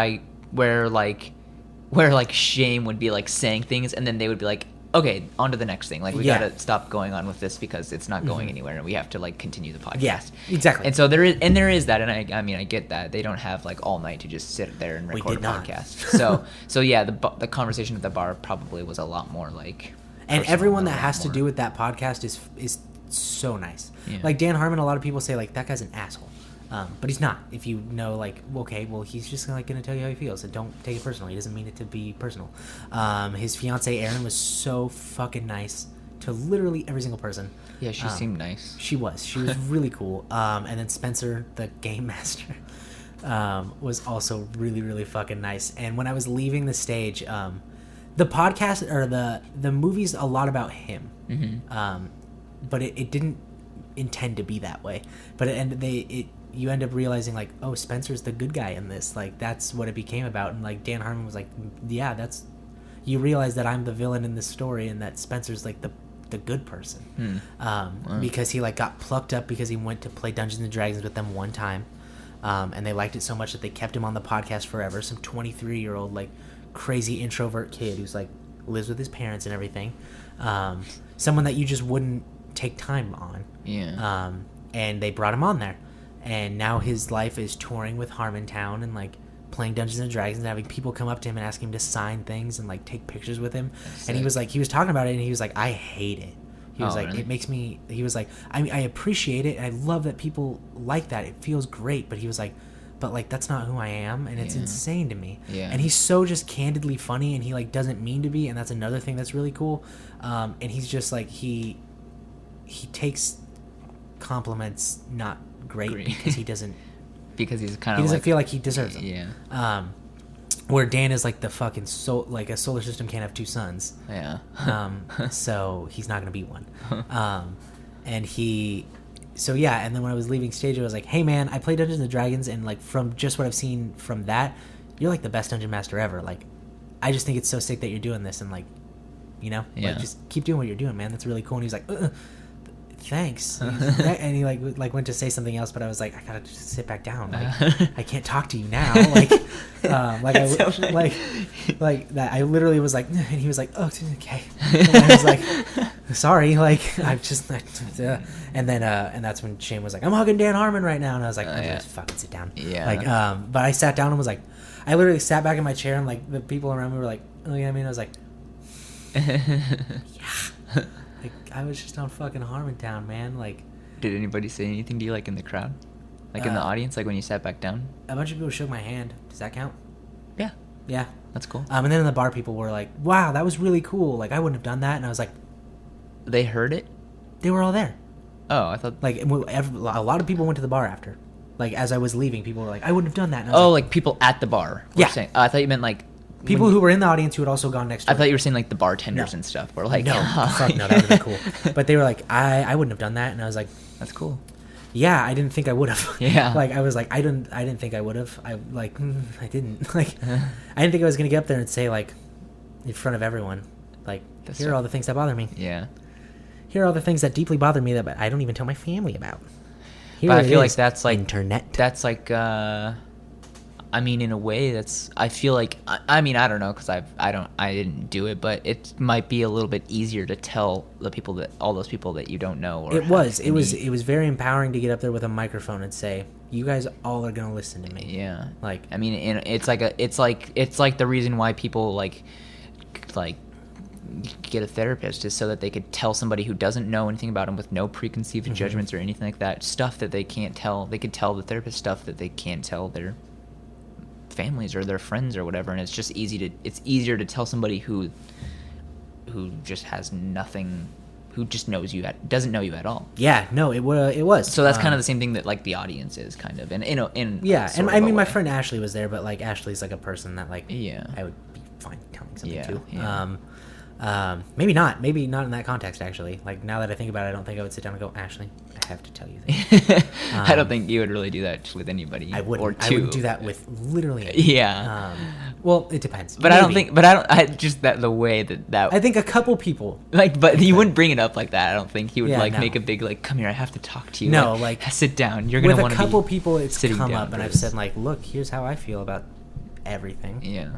Speaker 1: Shame would be like saying things, and then they would be like, okay, on to the next thing. Like we
Speaker 2: Yeah.
Speaker 1: gotta stop going on with this because it's not going anywhere, and we have to like continue the podcast.
Speaker 2: Yeah, exactly.
Speaker 1: And so there is that, and I mean I get that they don't have like all night to just sit there and
Speaker 2: We
Speaker 1: record
Speaker 2: did
Speaker 1: a
Speaker 2: not.
Speaker 1: podcast. So yeah, the conversation at the bar probably was a lot more like.
Speaker 2: And
Speaker 1: personal,
Speaker 2: everyone
Speaker 1: a
Speaker 2: that
Speaker 1: lot
Speaker 2: has to
Speaker 1: more-
Speaker 2: do with that podcast is so nice.
Speaker 1: Yeah.
Speaker 2: Like Dan Harmon, a lot of people say like that guy's an asshole, but he's not. If you know, like, okay, well, he's just like gonna tell you how he feels, and don't take it personally. He doesn't mean it to be personal. His fiance Erin was so fucking nice to literally every single person.
Speaker 1: Yeah, she seemed nice.
Speaker 2: She was really cool. And then Spencer, the game master, was also really, really fucking nice. And when I was leaving the stage, the podcast or the movie's a lot about him. But it didn't intend to be that way. But you end up realizing like, oh, Spencer's the good guy in this. Like that's what it became about. And like Dan Harmon was like, yeah, you realize that I'm the villain in this story and that Spencer's like the good person. Because he like got plucked up because he went to play Dungeons and Dragons with them one time. And they liked it so much that they kept him on the podcast forever. Some 23-year-old like crazy introvert kid who's like lives with his parents and everything. Someone that you just wouldn't take time on.
Speaker 1: Yeah.
Speaker 2: And they brought him on there. And now his life is touring with Harmontown and like playing Dungeons and Dragons and having people come up to him and ask him to sign things and like take pictures with him. And he was talking about it and he was like, I hate it. He was like,
Speaker 1: really?
Speaker 2: It makes me, he was like, I appreciate it and I love that people like that. It feels great. But he was like, but like, that's not who I am. And it's insane to me.
Speaker 1: Yeah.
Speaker 2: And he's so just candidly funny and he like doesn't mean to be. And that's another thing that's really cool. And he's just like, he takes compliments not great because he doesn't
Speaker 1: because he's kind of
Speaker 2: he doesn't feel like he deserves them.
Speaker 1: Yeah.
Speaker 2: Where Dan is like the fucking like a solar system can't have two suns.
Speaker 1: Yeah.
Speaker 2: So he's not gonna be one. And and then when I was leaving stage, I was like, hey man, I play Dungeons and Dragons, and like from just what I've seen from that, you're like the best dungeon master ever. Like, I just think it's so sick that you're doing this, and like, like just keep doing what you're doing, man. That's really cool. And he's like, thanks. And he like went to say something else, but I was like, I gotta just sit back down. Like, I can't talk to you now. Like that. I literally was like, and he was like, oh, okay. And I was like, sorry. Like I've just, and then and that's when Shane was like, I'm hugging Dan Harmon right now, and I was like, just fucking sit down.
Speaker 1: Yeah.
Speaker 2: Like, but I sat down and was like, I literally sat back in my chair, and like the people around me were like, oh yeah, I mean, I was like, yeah. Like, I was just on fucking Harmontown, man. Like,
Speaker 1: did anybody say anything to you, like in the crowd, like in the audience, like when you sat back down?
Speaker 2: A bunch of people shook my hand. Does that count?
Speaker 1: Yeah,
Speaker 2: yeah,
Speaker 1: that's cool.
Speaker 2: And then in the bar, people were like, "Wow, that was really cool. Like, I wouldn't have done that." And I was like,
Speaker 1: they heard it.
Speaker 2: They were all there.
Speaker 1: Oh, I thought
Speaker 2: like a lot of people went to the bar after. Like as I was leaving, people were like, "I wouldn't have done that." And I was
Speaker 1: like people at the bar. Were saying, I thought you meant like.
Speaker 2: People who were in the audience who had also gone next door.
Speaker 1: I thought you were saying like the bartenders and stuff. Were like,
Speaker 2: no, fuck no, that would have been cool. But they were like, I wouldn't have done that, and I was like,
Speaker 1: that's cool.
Speaker 2: Yeah, I didn't think I would have.
Speaker 1: Yeah.
Speaker 2: Like I was like, I didn't think I would have. I didn't. Like, I didn't think I was gonna get up there and say like, in front of everyone, like, here are all the things that bother me.
Speaker 1: Yeah.
Speaker 2: Here are all the things that deeply bother me that I don't even tell my family about.
Speaker 1: But I feel like that's like
Speaker 2: internet.
Speaker 1: That's like. I mean, in a way, I feel like, I mean, I don't know, because I didn't do it, but it might be a little bit easier to tell all those people that you don't know. Or
Speaker 2: it was very empowering to get up there with a microphone and say, you guys all are going to listen to me.
Speaker 1: Yeah.
Speaker 2: Like,
Speaker 1: I mean, it's like the reason why people like get a therapist is so that they could tell somebody who doesn't know anything about them with no preconceived judgments or anything like that, stuff that they can't tell. They could tell the therapist stuff that they can't tell their families or their friends or whatever, and it's just easier to tell somebody who just has nothing, who just doesn't know you at all.
Speaker 2: Yeah, no, it was.
Speaker 1: So that's kind of the same thing that like the audience is kind of, and
Speaker 2: and I mean my friend Ashley was there, but like Ashley's like a person that like I would be fine telling something to.
Speaker 1: Yeah.
Speaker 2: Maybe not in that context actually. Like now that I think about it, I don't think I would sit down and go, Ashley, I have to tell you things.
Speaker 1: I don't think you would really do that with anybody.
Speaker 2: I wouldn't.
Speaker 1: Or two.
Speaker 2: I wouldn't do that with literally anybody.
Speaker 1: Yeah.
Speaker 2: Well, it depends.
Speaker 1: But
Speaker 2: Maybe.
Speaker 1: I just that the way that
Speaker 2: I think a couple people
Speaker 1: but he wouldn't bring it up like that. I don't think he would
Speaker 2: no.
Speaker 1: make a big like, come here, I have to talk to you.
Speaker 2: No, like
Speaker 1: sit down. You're gonna want to.
Speaker 2: With a couple people, it's come up, and I've said like, look, here's how I feel about everything.
Speaker 1: Yeah.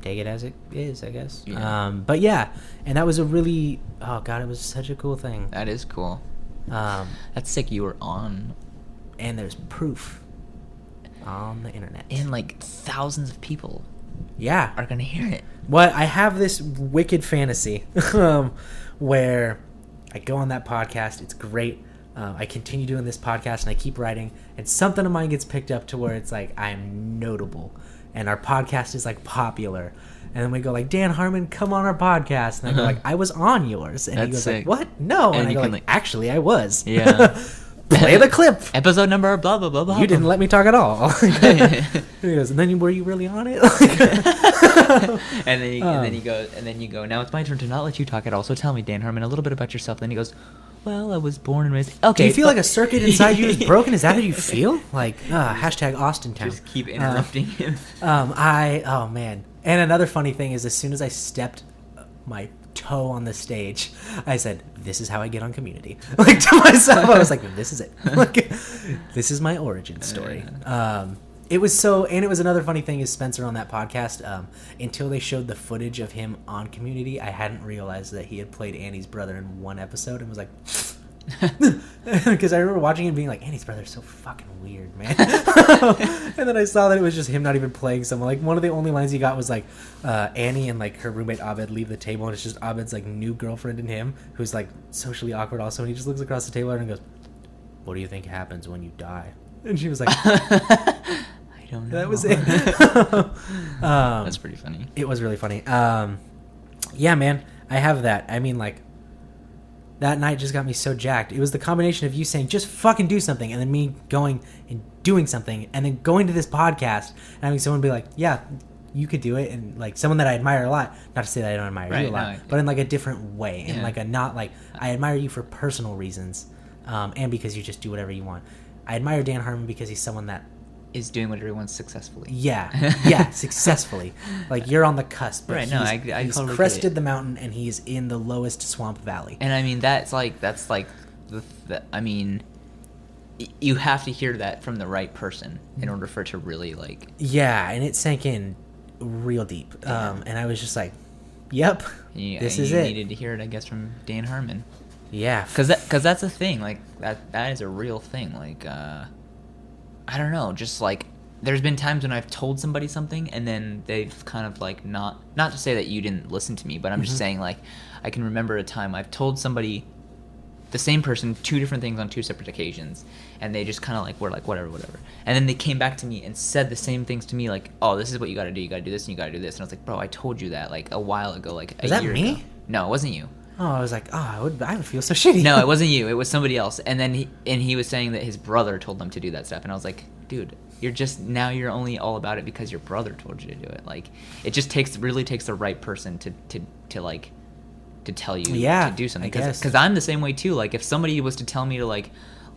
Speaker 2: Take it as it is, I guess.
Speaker 1: Yeah.
Speaker 2: But yeah, and that was a really, oh god, it was such a cool thing.
Speaker 1: That is cool. That's sick. You were on,
Speaker 2: and there's proof on the internet,
Speaker 1: and like thousands of people, are gonna hear it.
Speaker 2: What I have this wicked fantasy, where I go on that podcast. It's great. I continue doing this podcast, and I keep writing, and something of mine gets picked up to where it's like I'm notable. And our podcast is like popular, And then we go like, Dan Harmon, come on our podcast. And I go like, I was on yours. And he
Speaker 1: That's
Speaker 2: goes
Speaker 1: sick.
Speaker 2: like, what? No. And I
Speaker 1: you
Speaker 2: go
Speaker 1: can,
Speaker 2: like,
Speaker 1: like-
Speaker 2: actually, I was.
Speaker 1: Yeah.
Speaker 2: Play the clip.
Speaker 1: Episode number, blah, blah, blah, blah.
Speaker 2: You didn't let me talk at all. And he goes, and then were you really on it?
Speaker 1: and then you go, now it's my turn to not let you talk at all. So tell me, Dan Harmon, a little bit about yourself. Then he goes, well, I was born and raised. Okay.
Speaker 2: Do you feel like a circuit inside you is broken? Is that how you feel? Like, hashtag Austin Town.
Speaker 1: Just keep interrupting him.
Speaker 2: Oh man. And another funny thing is, as soon as I stepped my toe on the stage, I said, this is how I get on Community. Like, to myself, I was like, this is it. Like, this is my origin story. It was so, and it was another funny thing is Spencer on that podcast, until they showed the footage of him on Community, I hadn't realized that he had played Annie's brother in one episode and was like, because I remember watching it and being like, Annie's brother's so fucking weird, man. And then I saw that it was just him not even playing someone. Like, one of the only lines he got was like, Annie and like her roommate Abed leave the table, and it's just Abed's like new girlfriend and him, who's like socially awkward also, and he just looks across the table at her and goes, what do you think happens when you die? And she was like,
Speaker 1: I don't know.
Speaker 2: that was it.
Speaker 1: That's pretty funny.
Speaker 2: It was really funny. Yeah, man, I have that. I mean, like, that night just got me so jacked. It was the combination of you saying, just fucking do something, and then me going and doing something, and then going to this podcast and having someone be like, yeah, you could do it, and like someone that I admire a lot. Not to say that I don't admire you a lot, but in like a different way, and like a not like, I admire you for personal reasons, and because you just do whatever you want. I admire Dan Harmon because he's someone that
Speaker 1: Is doing what everyone's successfully.
Speaker 2: yeah, successfully. Like, you're on the cusp, but
Speaker 1: Right, no, I
Speaker 2: he's
Speaker 1: totally get
Speaker 2: crested
Speaker 1: it.
Speaker 2: the mountain, and he's in the lowest swamp valley.
Speaker 1: And I mean, that's like I mean, you have to hear that from the right person in order for it to really like.
Speaker 2: Yeah, and it sank in real deep. And I was just like, yep, this is
Speaker 1: you
Speaker 2: it.
Speaker 1: needed to hear it, I guess, from Dan Harmon.
Speaker 2: Yeah.
Speaker 1: Because that's a thing. Like, that is a real thing. Like, I don't know, just like, there's been times when I've told somebody something and then they've kind of like not to say that you didn't listen to me, but I'm just saying, like, I can remember a time I've told somebody, the same person, two different things on two separate occasions, and they just kind of like were like, whatever, and then they came back to me and said the same things to me, like, oh, this is what you gotta do, this and you gotta do this, and I was like, bro, I told you that like a while ago, like
Speaker 2: Was
Speaker 1: a
Speaker 2: that
Speaker 1: year
Speaker 2: me?
Speaker 1: ago. No, it wasn't you.
Speaker 2: Oh, I was like, I would feel so shitty.
Speaker 1: No, it wasn't you. It was somebody else. And then he was saying that his brother told him to do that stuff. And I was like, dude, you're only all about it because your brother told you to do it. Like, it just really takes the right person to tell you to do something.
Speaker 2: I guess.
Speaker 1: Because I'm the same way too. Like, if somebody was to tell me to like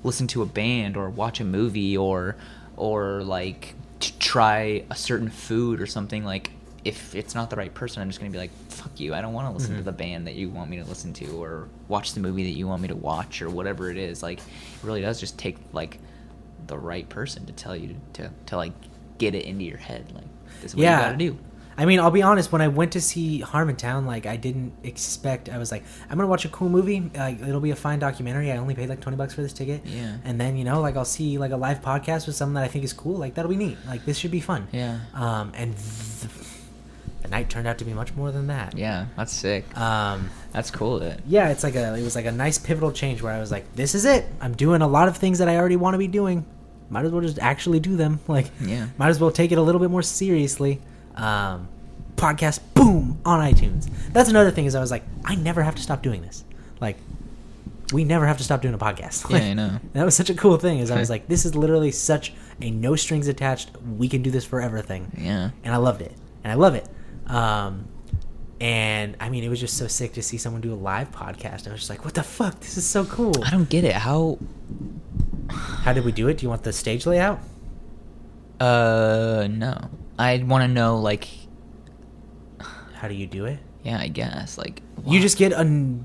Speaker 1: listen to a band or watch a movie or like try a certain food or something, like, if it's not the right person, I'm just going to be like, fuck you. I don't want to listen to the band that you want me to listen to or watch the movie that you want me to watch or whatever it is. Like, it really does just take, like, the right person to tell you to like, get it into your head. Like, this is what you got to do.
Speaker 2: I mean, I'll be honest, when I went to see Harmontown, like, I didn't expect, I was like, I'm going to watch a cool movie. It'll be a fine documentary. I only paid like $20 for this ticket.
Speaker 1: Yeah.
Speaker 2: And then, you know, like, I'll see like a live podcast with someone that I think is cool. Like, that'll be neat. Like, this should be fun.
Speaker 1: Yeah.
Speaker 2: And the night turned out to be much more than that.
Speaker 1: Yeah, that's sick. That's cool.
Speaker 2: Yeah, it was like a nice pivotal change where I was like, this is it. I'm doing a lot of things that I already want to be doing. Might as well just actually do them. Like,
Speaker 1: Yeah.
Speaker 2: might as well take it a little bit more seriously. Podcast, boom, on iTunes. That's another thing is I was like, I never have to stop doing this. Like, we never have to stop doing a podcast. Like,
Speaker 1: Yeah, I know.
Speaker 2: That was such a cool thing is I was like, this is literally such a no strings attached, we can do this forever thing.
Speaker 1: Yeah.
Speaker 2: And I loved it. And I love it. And I mean, it was just so sick to see someone do a live podcast. I was just like, what the fuck? This is so cool.
Speaker 1: I don't get it. How
Speaker 2: did we do it? Do you want the stage layout?
Speaker 1: No. I want to know, like,
Speaker 2: How do you do it?
Speaker 1: yeah, I guess, like,
Speaker 2: You just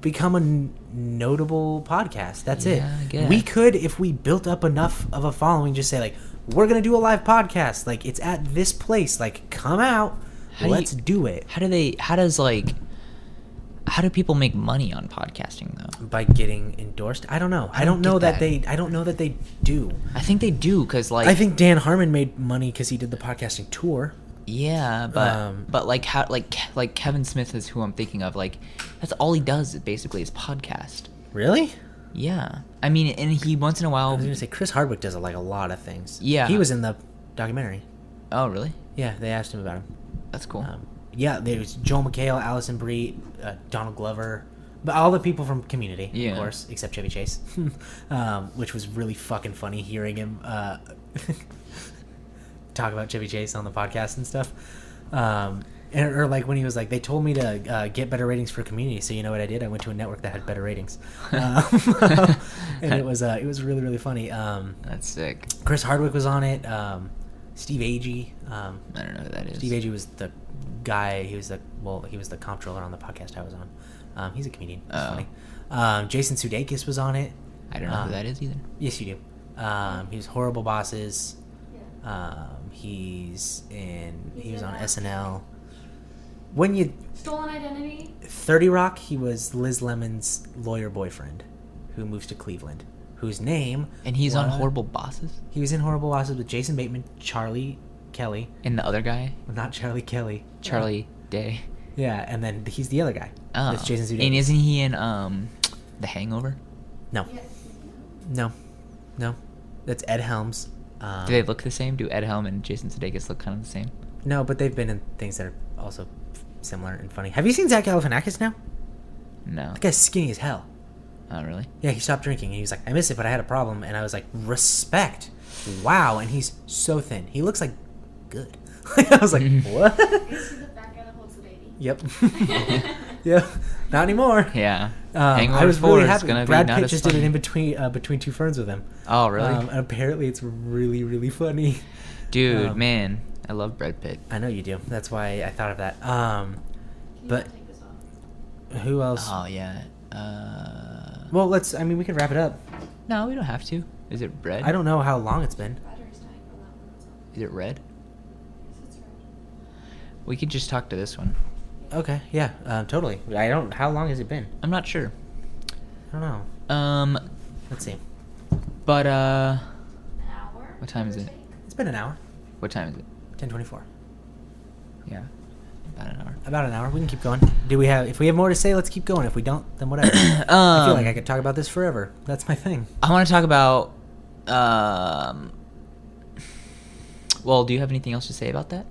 Speaker 2: become a notable podcast. That's
Speaker 1: Yeah,
Speaker 2: it.
Speaker 1: I guess.
Speaker 2: We could, if we built up enough of a following, just say like, we're gonna do a live podcast. Like, it's at this place. Like, come out. Let's do it.
Speaker 1: How do people make money on podcasting though?
Speaker 2: By getting endorsed. I don't know. I don't know
Speaker 1: get
Speaker 2: that
Speaker 1: that.
Speaker 2: I don't know that they do.
Speaker 1: I think they do, because like,
Speaker 2: I think Dan Harmon made money because he did the podcasting tour.
Speaker 1: yeah, but like how like Kevin Smith is who I'm thinking of. Like, that's all he does basically is podcast.
Speaker 2: Really?
Speaker 1: Yeah, I mean, and he once in a
Speaker 2: I
Speaker 1: while.
Speaker 2: was gonna say Chris Hardwick does like a lot of things.
Speaker 1: Yeah.
Speaker 2: He was in the documentary.
Speaker 1: Oh, really?
Speaker 2: Yeah, they asked him about him.
Speaker 1: That's cool.
Speaker 2: yeah, there's Joel McHale, Allison Brie, Donald Glover, but all the people from Community,
Speaker 1: Yeah.
Speaker 2: of course, except Chevy Chase, which was really fucking funny hearing him talk about Chevy Chase on the podcast and stuff. Or like when he was like, they told me to get better ratings for Community, so you know what I did? I went to a network that had better ratings, and it was really really funny.
Speaker 1: That's sick.
Speaker 2: Chris Hardwick was on it. Steve Agee.
Speaker 1: I don't know who that is.
Speaker 2: Steve Agee was the guy. He was the comptroller on the podcast I was on. He's a comedian. He's funny. Jason Sudeikis was on it.
Speaker 1: I don't know who that is either.
Speaker 2: Yes, you do. He was Horrible Bosses. He was on SNL. When you
Speaker 3: Stolen Identity.
Speaker 2: 30 Rock, he was Liz Lemon's lawyer boyfriend, who moves to Cleveland, whose name.
Speaker 1: And he's on
Speaker 2: was-
Speaker 1: Horrible Bosses?
Speaker 2: He was in Horrible Bosses with Jason Bateman, Charlie Kelly.
Speaker 1: And the other guy?
Speaker 2: Not Charlie Kelly.
Speaker 1: Charlie Day.
Speaker 2: Yeah, and then he's the other guy.
Speaker 1: Oh.
Speaker 2: That's Jason Sudeikis.
Speaker 1: And isn't he in The Hangover?
Speaker 2: No. No. That's Ed Helms.
Speaker 1: Do they look the same? Do Ed Helm and Jason Sudeikis look kind of the same?
Speaker 2: No, but they've been in things that are also similar and funny. Have you seen Zach Galifianakis now?
Speaker 1: No.
Speaker 2: That guy's skinny as hell.
Speaker 1: Oh, really?
Speaker 2: Yeah, he stopped drinking, and he was like, I miss it, but I had a problem. And I was like, respect. Wow. And he's so thin. He looks like good. I was like, what?
Speaker 3: Is he the fat guy that holds the baby?
Speaker 2: Yep. Yep. Not anymore.
Speaker 1: Yeah.
Speaker 2: I was
Speaker 1: 4
Speaker 2: really
Speaker 1: is
Speaker 2: happy.
Speaker 1: gonna be
Speaker 2: Brad
Speaker 1: not
Speaker 2: Pitt
Speaker 1: as
Speaker 2: just did
Speaker 1: funny.
Speaker 2: it in between Two Ferns with him.
Speaker 1: Oh, really?
Speaker 2: And apparently it's really, really funny.
Speaker 1: Dude, man. I love Brad Pitt.
Speaker 2: I know you do. That's why I thought of that.
Speaker 3: Can you
Speaker 2: But
Speaker 3: not take this off?
Speaker 2: who else?
Speaker 1: Oh, yeah.
Speaker 2: Well, we can wrap it up.
Speaker 1: No, we don't have to. Is it red?
Speaker 2: I don't know how long it's been.
Speaker 3: Battery's dying on that one. That's all.
Speaker 1: Is it red?
Speaker 3: Yes, it's red.
Speaker 1: We could just talk to this one.
Speaker 2: Okay, yeah, totally. How long has it been?
Speaker 1: I'm not sure.
Speaker 2: I don't know. Let's see.
Speaker 1: But,
Speaker 3: An hour?
Speaker 1: What time is it?
Speaker 2: It's been an hour.
Speaker 1: what time is it?
Speaker 2: 10:24.
Speaker 1: Yeah. About an hour.
Speaker 2: About an hour. We can keep going. If we have more to say, let's keep going. If we don't, then whatever. I feel like I could talk about this forever. That's my thing.
Speaker 1: I want to talk about, well, do you have anything else to say about that?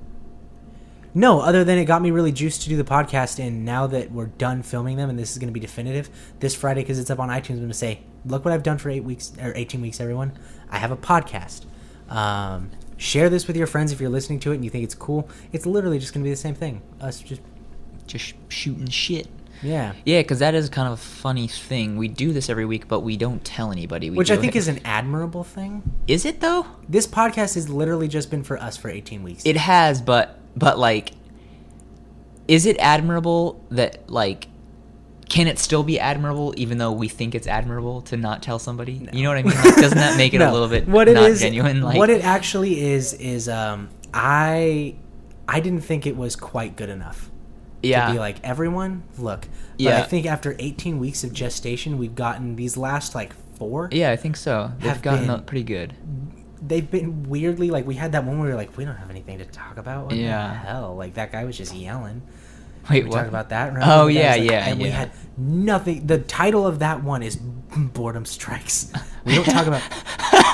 Speaker 2: No, other than it got me really juiced to do the podcast, and now that we're done filming them, and this is going to be definitive, this Friday, because it's up on iTunes, I'm going to say, look what I've done for 8 weeks, or 18 weeks, everyone. I have a podcast. Share this with your friends if you're listening to it and you think it's cool. It's literally just going to be the same thing. Us just
Speaker 1: shooting shit.
Speaker 2: Yeah.
Speaker 1: Yeah, because that is kind of a funny thing. We do this every week, but we don't tell anybody.
Speaker 2: Which I think is an admirable thing.
Speaker 1: Is it, though?
Speaker 2: This podcast has literally just been for us for 18 weeks.
Speaker 1: It has, but like, is it admirable that, like, can it still be admirable even though we think it's admirable to not tell somebody?
Speaker 2: No.
Speaker 1: You know what I mean? Like, doesn't that make it a
Speaker 2: No.
Speaker 1: little bit
Speaker 2: What it
Speaker 1: not
Speaker 2: is,
Speaker 1: genuine? Like,
Speaker 2: what it actually is I didn't think it was quite good enough.
Speaker 1: yeah.
Speaker 2: To be like, everyone, look. But
Speaker 1: Yeah.
Speaker 2: I think after 18 weeks of gestation, we've gotten these last, 4.
Speaker 1: Yeah, I think so. They've
Speaker 2: have
Speaker 1: gotten
Speaker 2: been-
Speaker 1: pretty good.
Speaker 2: They've been weirdly, we had that one where we were like, we don't have anything to talk about. What
Speaker 1: Yeah.
Speaker 2: the hell? Like, that guy was just yelling.
Speaker 1: Wait,
Speaker 2: We
Speaker 1: what?
Speaker 2: talked about that, remember?
Speaker 1: Oh,
Speaker 2: The guy
Speaker 1: yeah,
Speaker 2: was like-
Speaker 1: yeah,
Speaker 2: And we
Speaker 1: yeah.
Speaker 2: had nothing. The title of that one is Boredom Strikes. We don't talk about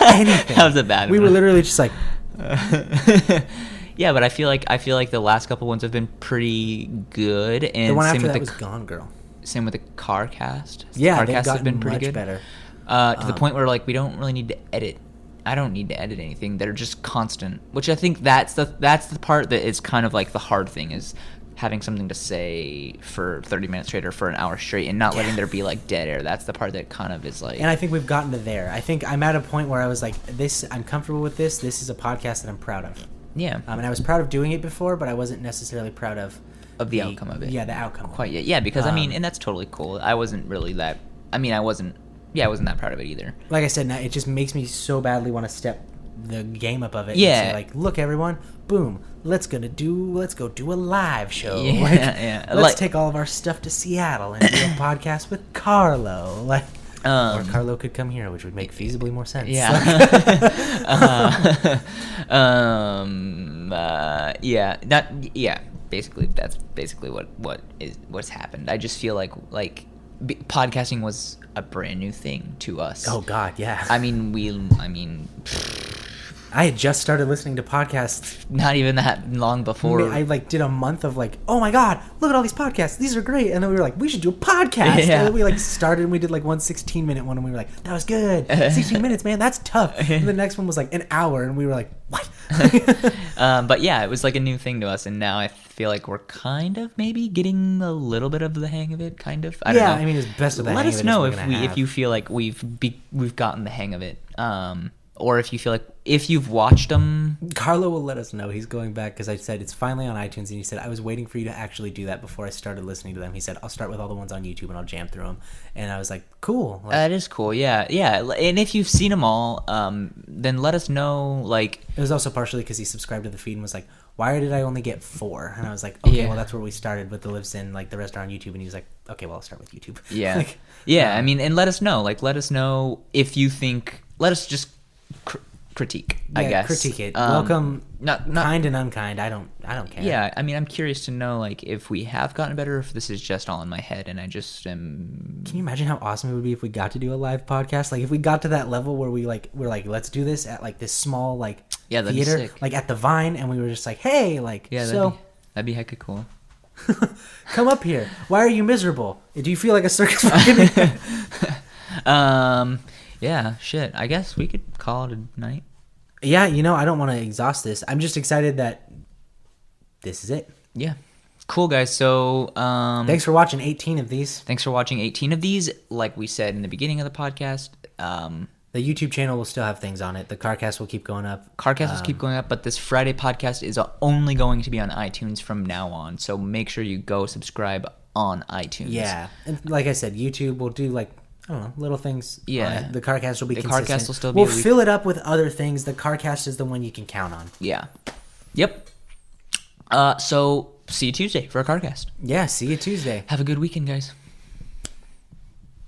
Speaker 2: anything.
Speaker 1: That was a bad
Speaker 2: We
Speaker 1: one.
Speaker 2: were literally just like,
Speaker 1: Yeah, but I feel like the last couple ones have been pretty good, and
Speaker 2: the one
Speaker 1: same
Speaker 2: after
Speaker 1: with
Speaker 2: that
Speaker 1: the
Speaker 2: was Gone Girl.
Speaker 1: same with the car cast.
Speaker 2: Yeah,
Speaker 1: car
Speaker 2: they've
Speaker 1: cast has
Speaker 2: gotten
Speaker 1: been pretty
Speaker 2: much
Speaker 1: good.
Speaker 2: better.
Speaker 1: To the point where like we don't really need to edit. I don't need to edit anything. They're just constant, which I think that's the part that is kind of like the hard thing is having something to say for 30 minutes straight or for an hour straight and not letting there be like dead air. That's the part that kind of is like.
Speaker 2: And I think we've gotten to there. I think I'm at a point where I was like, I'm comfortable with this. This is a podcast that I'm proud of.
Speaker 1: Yeah.
Speaker 2: And I was proud of doing it before, but I wasn't necessarily proud of
Speaker 1: the outcome of it.
Speaker 2: Yeah, the outcome.
Speaker 1: Quite yet. Yeah, because I mean,
Speaker 2: Um,
Speaker 1: and that's totally cool. I wasn't really that. I mean, I wasn't that proud of it either.
Speaker 2: Like I said, now it just makes me so badly want to step the game up of it.
Speaker 1: Yeah.
Speaker 2: And say, like, look, everyone, boom, let's go do a live show.
Speaker 1: Yeah,
Speaker 2: Like,
Speaker 1: yeah.
Speaker 2: Let's
Speaker 1: Like-
Speaker 2: take all of our stuff to Seattle and do a podcast with Carlo. Like, or Carlo could come here, which would make feasibly more sense.
Speaker 1: Yeah. Yeah. Yeah. Basically, that's basically what's happened. I just feel like podcasting was a brand new thing to us.
Speaker 2: Oh God, yeah.
Speaker 1: I mean,
Speaker 2: I had just started listening to podcasts.
Speaker 1: Not even that long before.
Speaker 2: I like did a month of like, oh my god, look at all these podcasts. These are great. And then we were like, we should do a podcast.
Speaker 1: Yeah.
Speaker 2: And then we like started and we did like one 16-minute one and we were like, that was good. 16 minutes, man, that's tough. And the next one was like an hour and we were like, what?
Speaker 1: But yeah, it was like a new thing to us, and now I feel like we're kind of maybe getting a little bit of the hang of it. Kind of. I don't know.
Speaker 2: I mean, it's best of the
Speaker 1: Let
Speaker 2: hang
Speaker 1: us
Speaker 2: of it
Speaker 1: know
Speaker 2: is
Speaker 1: if
Speaker 2: we're gonna have.
Speaker 1: you feel like we've gotten the hang of it, or if you feel like if you've watched them.
Speaker 2: Carlo will let us know. He's going back because I said it's finally on iTunes, and he said I was waiting for you to actually do that before I started listening to them. He said I'll start with all the ones on YouTube and I'll jam through them, and I was like, cool. Like,
Speaker 1: That is cool. Yeah. And if you've seen them all, then let us know. Like,
Speaker 2: it was also partially because he subscribed to the feed and was like, why did I only get 4? And I was like, okay,
Speaker 1: Yeah.
Speaker 2: well that's where we started with the lives in. Like the rest are on YouTube, and he was like, okay, well I'll start with YouTube.
Speaker 1: yeah,
Speaker 2: Like,
Speaker 1: yeah. I mean, and let us know. Like, let us know if you think. Let us just critique. I
Speaker 2: yeah,
Speaker 1: guess
Speaker 2: critique it.
Speaker 1: Um,
Speaker 2: Welcome,
Speaker 1: not
Speaker 2: kind and unkind. I don't care.
Speaker 1: Yeah, I mean, I'm curious to know, like, if we have gotten better, or if this is just all in my head, and I just am.
Speaker 2: Can you imagine how awesome it would be if we got to do a live podcast? Like if we got to that level where we're like, let's do this at like this small like
Speaker 1: Yeah, that'd be
Speaker 2: theater,
Speaker 1: sick.
Speaker 2: like at the Vine, and we were just like, hey, like,
Speaker 1: Yeah,
Speaker 2: so
Speaker 1: that'd be hecka cool.
Speaker 2: come up here. Why are you miserable? Do you feel like a circus fucking?
Speaker 1: Yeah, shit. I guess we could call it a night.
Speaker 2: Yeah, I don't want to exhaust this. I'm just excited that this is it.
Speaker 1: Yeah, cool, guys. So,
Speaker 2: Thanks for watching 18 of these.
Speaker 1: thanks for watching 18 of these. Like we said in the beginning of the podcast,
Speaker 2: The YouTube channel will still have things on it. The CarCast will keep going up.
Speaker 1: Carcast will keep going up, but this Friday podcast is only going to be on iTunes from now on. So make sure you go subscribe on iTunes.
Speaker 2: Yeah, and like I said, YouTube will do like, I don't know, little things.
Speaker 1: Yeah.
Speaker 2: on it. The CarCast will be
Speaker 1: The
Speaker 2: consistent.
Speaker 1: CarCast will still be
Speaker 2: We'll
Speaker 1: a week-
Speaker 2: fill it up with other things. The CarCast is the one you can count on.
Speaker 1: Yeah. Yep. So see you Tuesday for a Carcast.
Speaker 2: Yeah, see you Tuesday.
Speaker 1: Have a good weekend, guys.